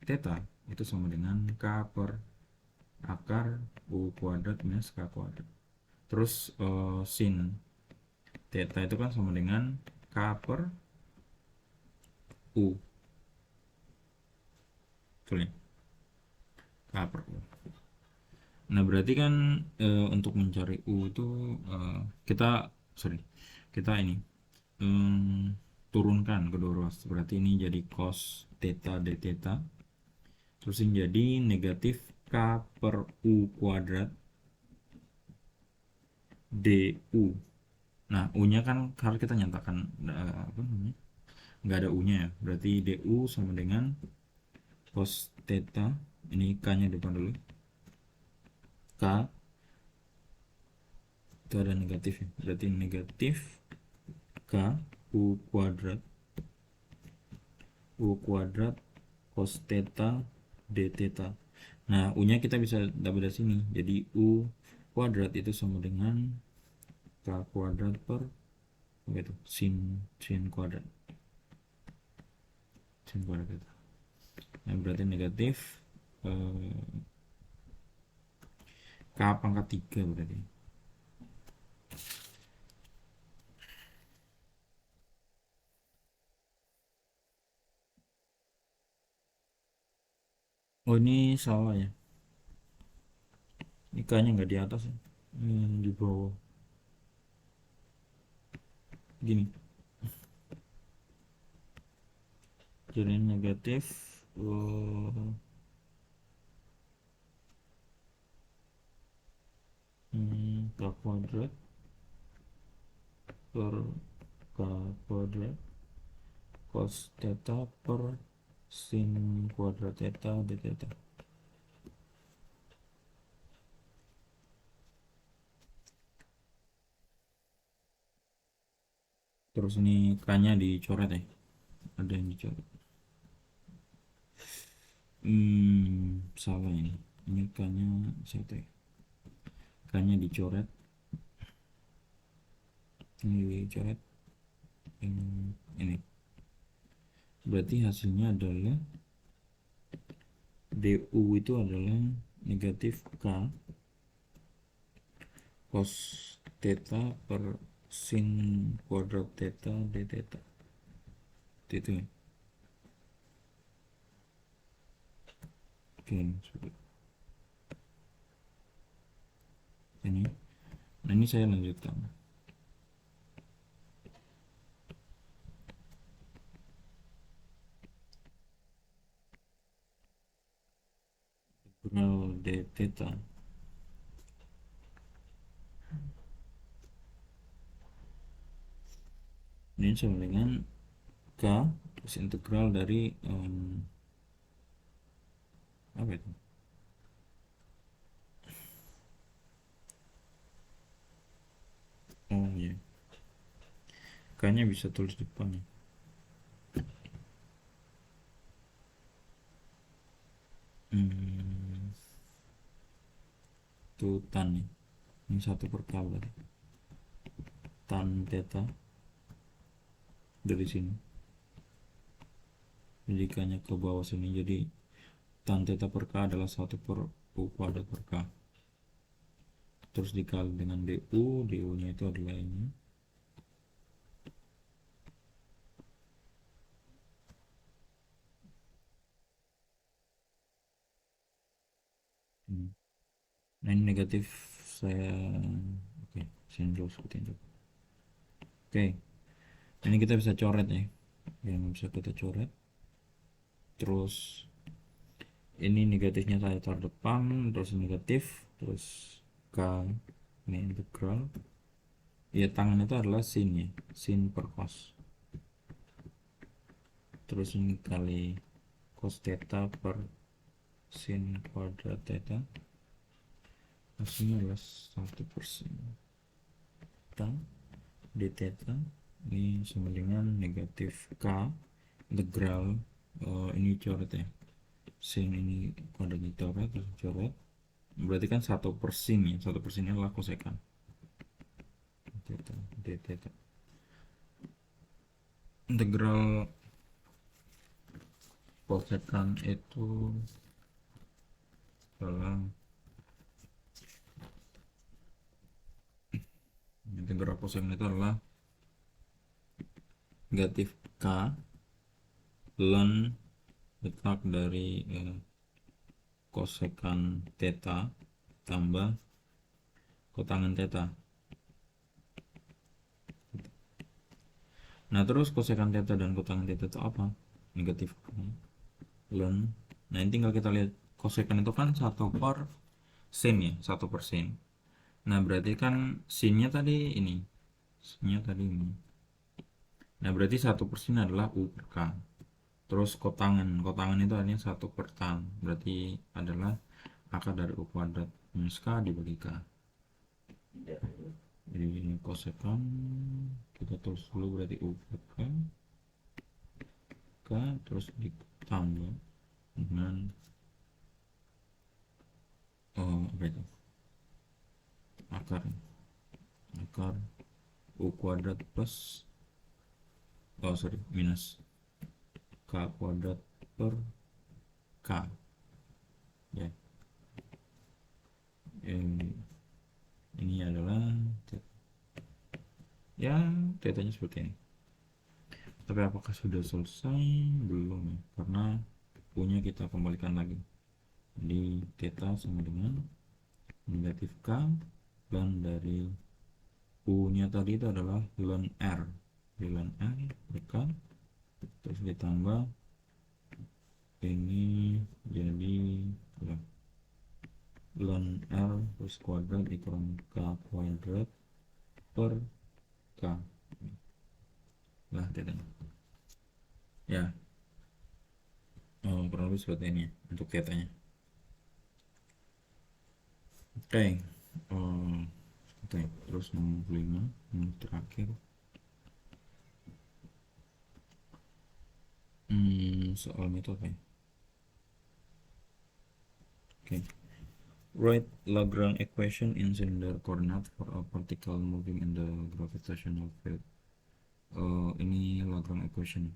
A: theta itu sama dengan K per akar U kuadrat minus K kuadrat. Terus sin theta itu kan sama dengan K per U, betul ya? K per U. Nah berarti kan untuk mencari U itu kita kita ini turunkan kedua ruas, berarti ini jadi cos theta d theta, terus ini jadi negatif K per U kuadrat DU. Nah U nya kan harus kita nyatakan apa namanya, nggak ada U nya ya, berarti DU sama dengan cos theta, ini K nya depan dulu, K itu ada negatif ya, berarti negatif K U kuadrat cos theta d theta. Nah U nya kita bisa dapat dari sini, jadi U kuadrat itu sama dengan K kuadrat per begitu, sin kuadrat itu. Nah berarti negatif K pangkat 3 berarti. Oh ini salah ya, ini K nya nggak di atas ya, ini di bawah gini, jadi negatif K kuadrat per kuadrat cos theta per sin kuadrat theta d theta. Terus ini k-nya dicoret ya, ada yang dicoret. Salah ini k-nya satu ya, k-nya dicoret, ini dicoret, ini berarti hasilnya adalah du itu adalah negatif k cos theta per sin kuadrat theta d theta itu ya. Oke, ini nah ini saya lanjutkan. Integral d theta ini sama dengan k terus integral dari apa itu, oh iya, k nya bisa tulis depan ya. Itu tan nih, ini 1/k berarti tan theta dari sini, jadi k nya ke bawah sini, jadi tan theta per k adalah 1/u kuadrat per k, terus dikali dengan du nya itu adalah ini, nah ini negatif saya, oke saya jauh seperti itu. Oke, ini kita bisa coret ya, yang bisa kita coret. Terus ini negatifnya saya taruh depan, terus negatif, terus k ini integral ya, tangan itu adalah sin ya, sin per cos, terus ini kali cos theta per sin kuadrat theta, hasilnya adalah 1/sin theta d theta, ini sama dengan negatif k integral ini coret ya, sin ini kuadrat dicoret, terus coret, berarti kan 1/sin ya, 1/sin adalah kosekan theta d theta, integral kosekan itu adalah integral kosekan itu adalah negatif k ln letak dari kosekan theta tambah kotangen theta. Nah terus kosekan theta dan kotangen theta itu apa? Negatif ln. Nah ini tinggal kita lihat, kosekan itu kan 1/sin ya, 1/sin. Nah berarti kan sinnya tadi ini, sinnya tadi ini. Nah berarti 1/sin adalah u per k. Terus kotangen itu artinya 1/tan, berarti adalah akar dari u kuadrat minus k dibagi k. Jadi ini kosekan kita tulis dulu, berarti u per k terus ditambah dengan apa itu, akar u kuadrat plus minus k kuadrat per k ya. Ini adalah ya tetanya seperti ini. Tapi apakah sudah selesai? Belum ya, karena punya kita kembalikan lagi. Jadi theta sama dengan negatif k dan dari u nya tadi itu adalah ln r, ln r per k, terus ditambah ini jadi ya, ln r terus kuadrat dikurang k kuadrat per k. lah tetanya. Ya, kurang lebih seperti ini ya, untuk tetanya. Oke, oke, terus 65 yang terakhir. Soalnya itu apa ya? Oke. Write Lagrange equation in cylinder coordinate for a particle moving in the gravitational field. Ini Lagrange equation.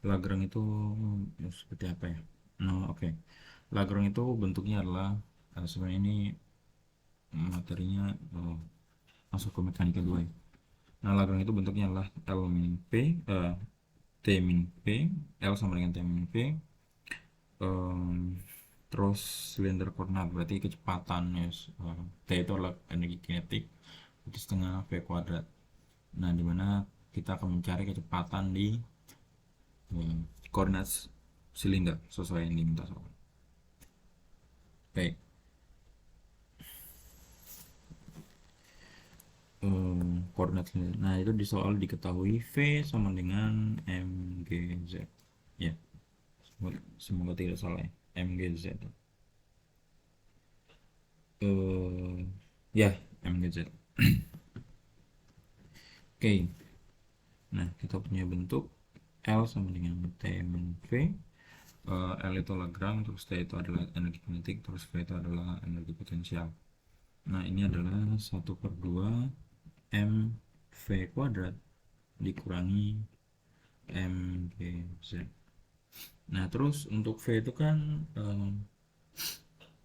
A: Lagrange itu seperti apa ya? Nah, oke. Lagrange itu bentuknya adalah sebenarnya ini materinya masuk ke mekanika 2 ya. Nah, Lagrange itu bentuknya adalah L min P, T min P, L sama dengan T min P, terus silinder koordinat berarti kecepatannya T itu adalah energi kinetik itu setengah V kuadrat. Nah, dimana kita akan mencari kecepatan di koordinat silinder sesuai yang diminta soal. Baik. Koordinat silinder. Nah, itu di soal diketahui V sama dengan MGZ. Ya, semoga tidak salah ya. MGZ. Ya, MGZ. Oke. Nah, kita punya bentuk L sama dengan T min V. L itu Lagrange, terus T itu adalah energi kinetik, terus V itu adalah energi potensial. Nah, ini adalah 1/2 mv kuadrat dikurangi mgz. Nah, terus untuk V itu kan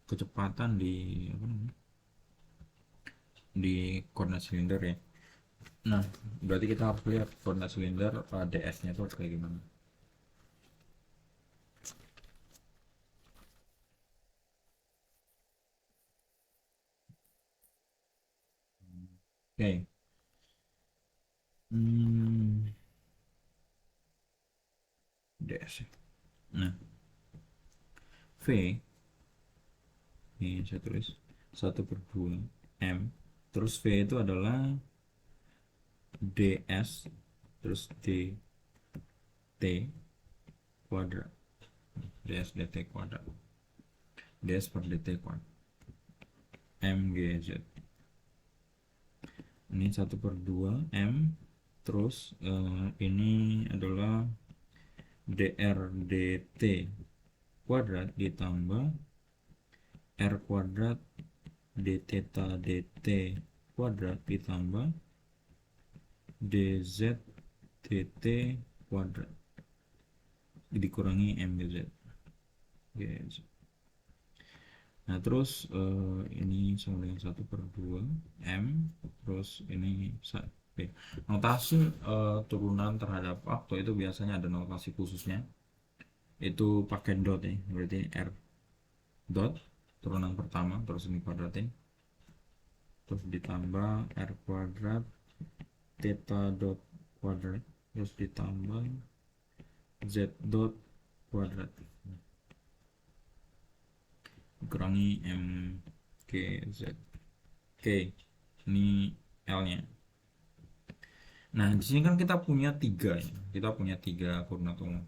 A: kecepatan di apa namanya? Di koordinat silinder ya. Nah, berarti kita harus lihat koordinat silinder ds-nya itu kayak gimana. Oke. Okay. DS. Nah, V ini saya tulis 1/2 M, terus V itu adalah ds terus dt kuadrat, ds dt kuadrat, ds per dt kuadrat, mgz. Ini 1/2 M, terus ini adalah dr dt kuadrat ditambah r kuadrat d theta dt kuadrat ditambah dz dt kuadrat dikurangi mgz. Yes. Nah, terus ini sama dengan 1/2 M, terus ini notasi turunan terhadap waktu itu biasanya ada notasi khususnya, itu pakai dot ya, berarti R dot turunan pertama, terus ini kuadratin, terus ditambah R kuadrat theta dot kuadrat, terus ditambah Z dot kuadrat kurangi mgz. Oke, ini L nya. Nah, di sini kan kita punya tiga ya. Kita punya tiga koordinat umum.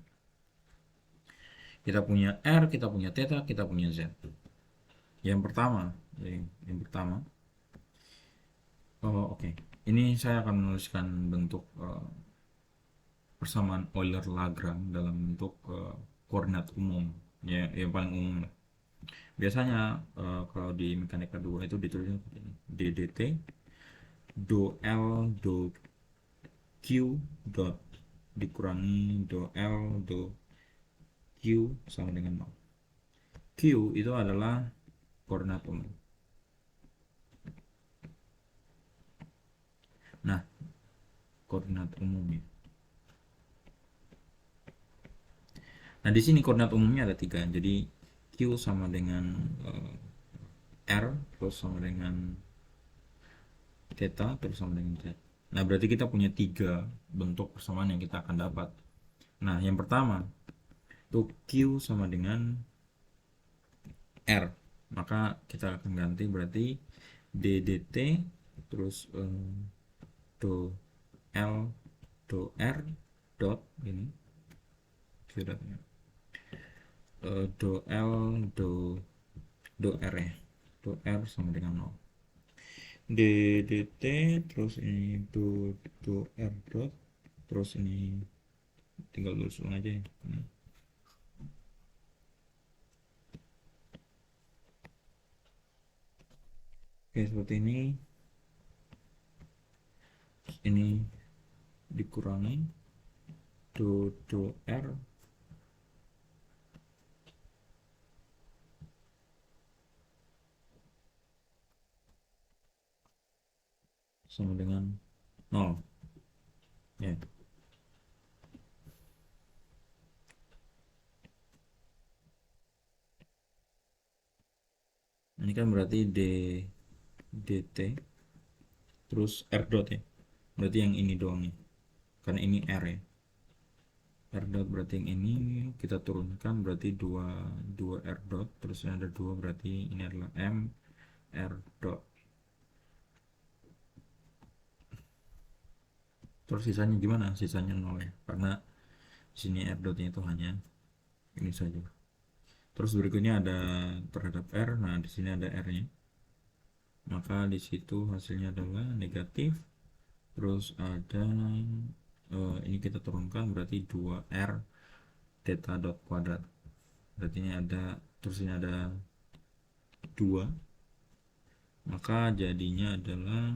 A: Kita punya R, kita punya theta, kita punya Z. Yang pertama, oke. Ini saya akan menuliskan bentuk persamaan Euler-Lagrange dalam bentuk koordinat umum, ya, yang paling umum. Biasanya kalau di mekanika 2 itu ditulisnya seperti ini. ddt do L do Q dot dikurangi do L do Q sama dengan 0. Q itu adalah koordinat umum. Nah, koordinat umumnya. Nah, di sini koordinat umumnya ada 3. Jadi Q sama dengan R terus sama dengan theta terus sama dengan Z. Nah, berarti kita punya 3 bentuk persamaan yang kita akan dapat. Nah, yang pertama itu Q sama dengan R, maka kita akan ganti berarti ddt terus do L do r dot ini sudah do l do r ya, do r sama dengan 0 dt, terus ini do r dot, terus ini tinggal tulis ulang aja ya. Oke, seperti ini dikurangi do r sama dengan 0 ya. Ini kan berarti dt terus r dot ya, berarti yang ini doang nih karena ini r ya. R dot berarti yang ini kita turunkan, berarti 2 R dot, terus ini ada 2, berarti ini adalah M R dot. Terus sisanya gimana? Sisanya 0 ya, karena sini R dotnya itu hanya ini saja. Terus berikutnya ada terhadap R, nah di sini ada R nya, maka di situ hasilnya adalah negatif. Terus ada ini kita turunkan, berarti 2 R theta dot kuadrat, berarti ini ada, terus ini ada 2, maka jadinya adalah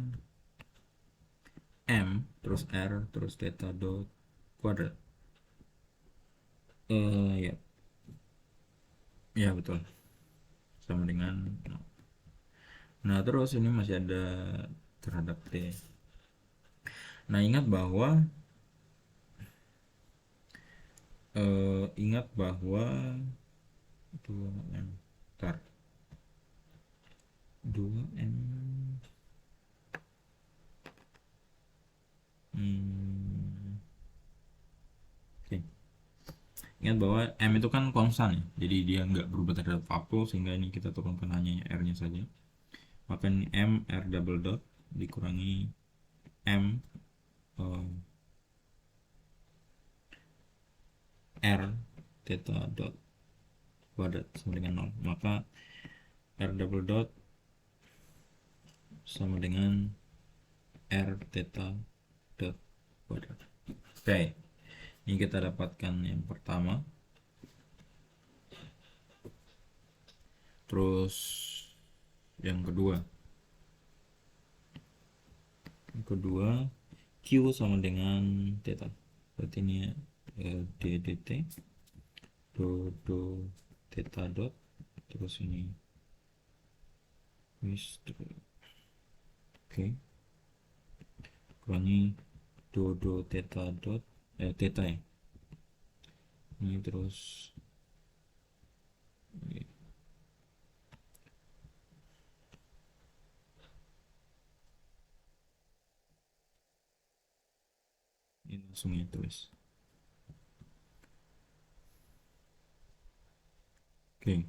A: M terus R terus theta dot kuadrat. Ya, ya betul, sama dengan 0. Nah terus ini masih ada terhadap T. Nah ingat bahwa 2M, tar 2M, oke. Ingat bahwa M itu kan konstan ya, jadi dia nggak berubah terhadap apapun, sehingga ini kita turunkan hanya R nya saja. Maka ini M R double dot dikurangi M R theta dot kuadrat sama dengan 0, maka R double dot sama dengan R theta dot kuadrat. Oke, ini kita dapatkan yang pertama. Terus yang kedua Q sama dengan theta, berarti ini d dt do theta dot, terus ini oke, kurangi do theta dot theta ya, ini terus ini langsung ya tulis. Oke,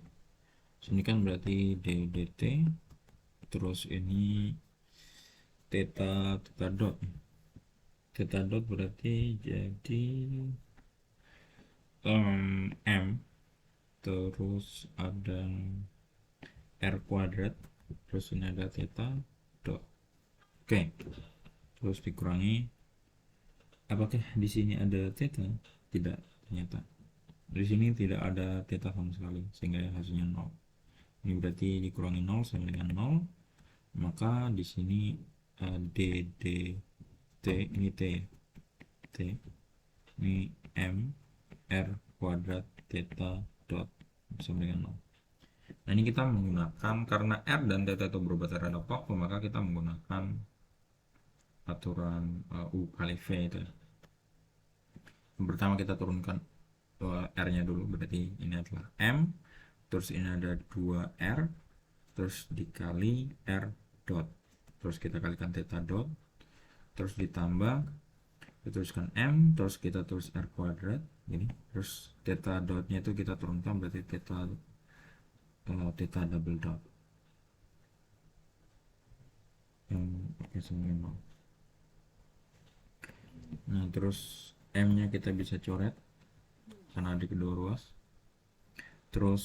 A: sini kan berarti dt, terus ini theta dot berarti jadi M, terus ada R kuadrat, terus ini ada theta dot. Oke, terus dikurangi, apakah di sini ada theta? Tidak, ternyata di sini tidak ada theta sama sekali, sehingga hasilnya 0. Ini berarti dikurangi 0 sama dengan 0, maka di sini d t ini t ini M R kuadrat theta dot sama dengan 0. Nah ini kita menggunakan, karena R dan theta itu berubah terhadap waktu, maka kita menggunakan aturan U kali V itu. Yang pertama kita turunkan R nya dulu, berarti ini adalah M, terus ini ada 2R, terus dikali R dot, terus kita kalikan theta dot, terus ditambah, kita tuliskan M, terus kita tulis R kuadrat ini, terus theta dotnya itu kita turunkan, berarti theta double dot yang pakai sama 0. Nah, terus M nya kita bisa coret karena ada kedua ruas. Terus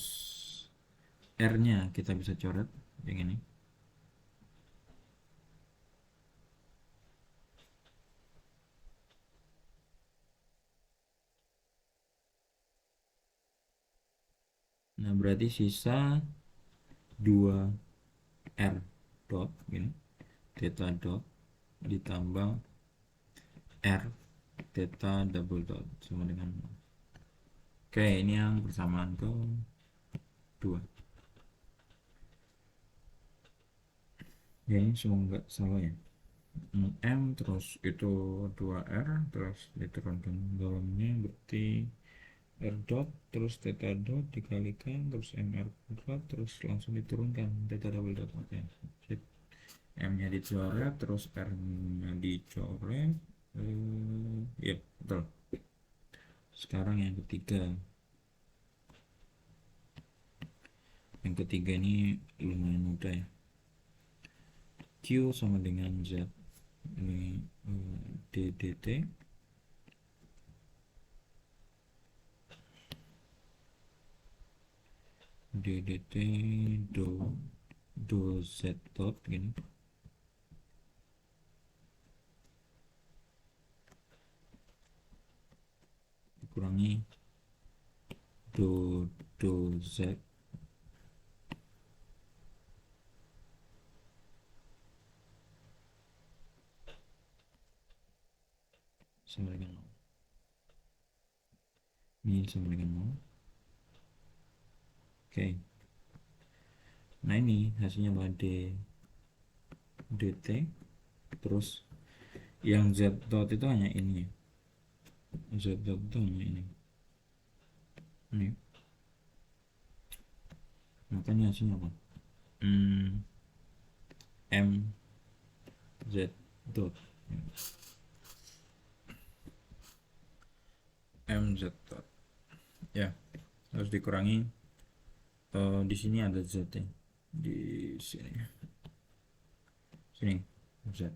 A: R nya kita bisa coret yang ini. Nah, berarti sisa 2R dot gini, theta dot ditambah R theta double dot sama dengan. Oke, ini yang persamaan kedua. Ya, ini semua nggak salah ya. M terus itu 2R terus diturunkan dalamnya berarti R dot terus theta dot dikalikan terus MR kuadrat terus langsung diturunkan theta double dot. Oke, sip. M nya dicoret terus R nya dicoret. Iya, betul. Sekarang yang ketiga ini lumayan mudah ya. Q sama dengan Z ini DDT do Z dot gini dikurangi do Z sama dengan 0. Ini sama dengan 0. Oke. Nah, ini hasilnya adalah dt terus yang Z dot itu hanya ini ya. Z dot itu hanya ini. Makanya hasilnya apa? M Z dot M Z dot ya, harus dikurangi di sini ada Z ya, di sini Z.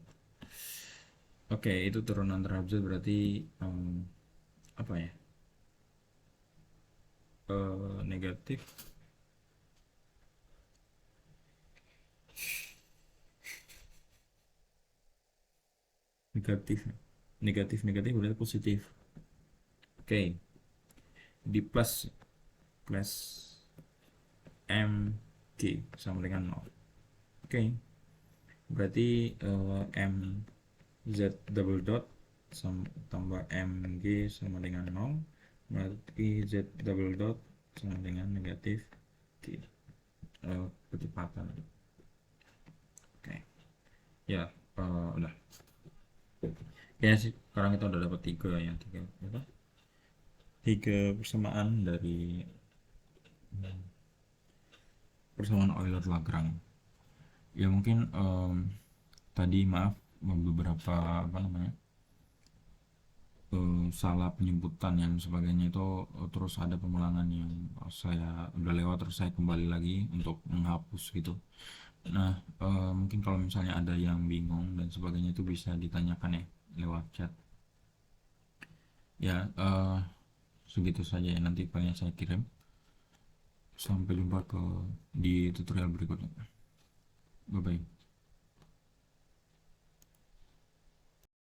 A: Oke, itu turunan terhadap Z berarti apa ya, negatif negatif negatif negatif berarti positif. Oke, di plus plus MG sama dengan 0. Oke, berarti M Z double dot tambah MG sama dengan 0, berarti Z double dot sama dengan negatif G, kecepatan. Oke, ya, udah ya sih, sekarang kita udah dapat tiga persamaan dari persamaan Euler-Lagrange. Ya mungkin tadi maaf beberapa apa namanya salah penyebutan yang sebagainya itu, terus ada pengulangan yang saya udah lewat terus saya kembali lagi untuk menghapus gitu. Nah, mungkin kalau misalnya ada yang bingung dan sebagainya itu bisa ditanyakan ya lewat chat ya. Segitu saja ya, nanti paling saya kirim. Sampai jumpa di tutorial berikutnya. Bye bye.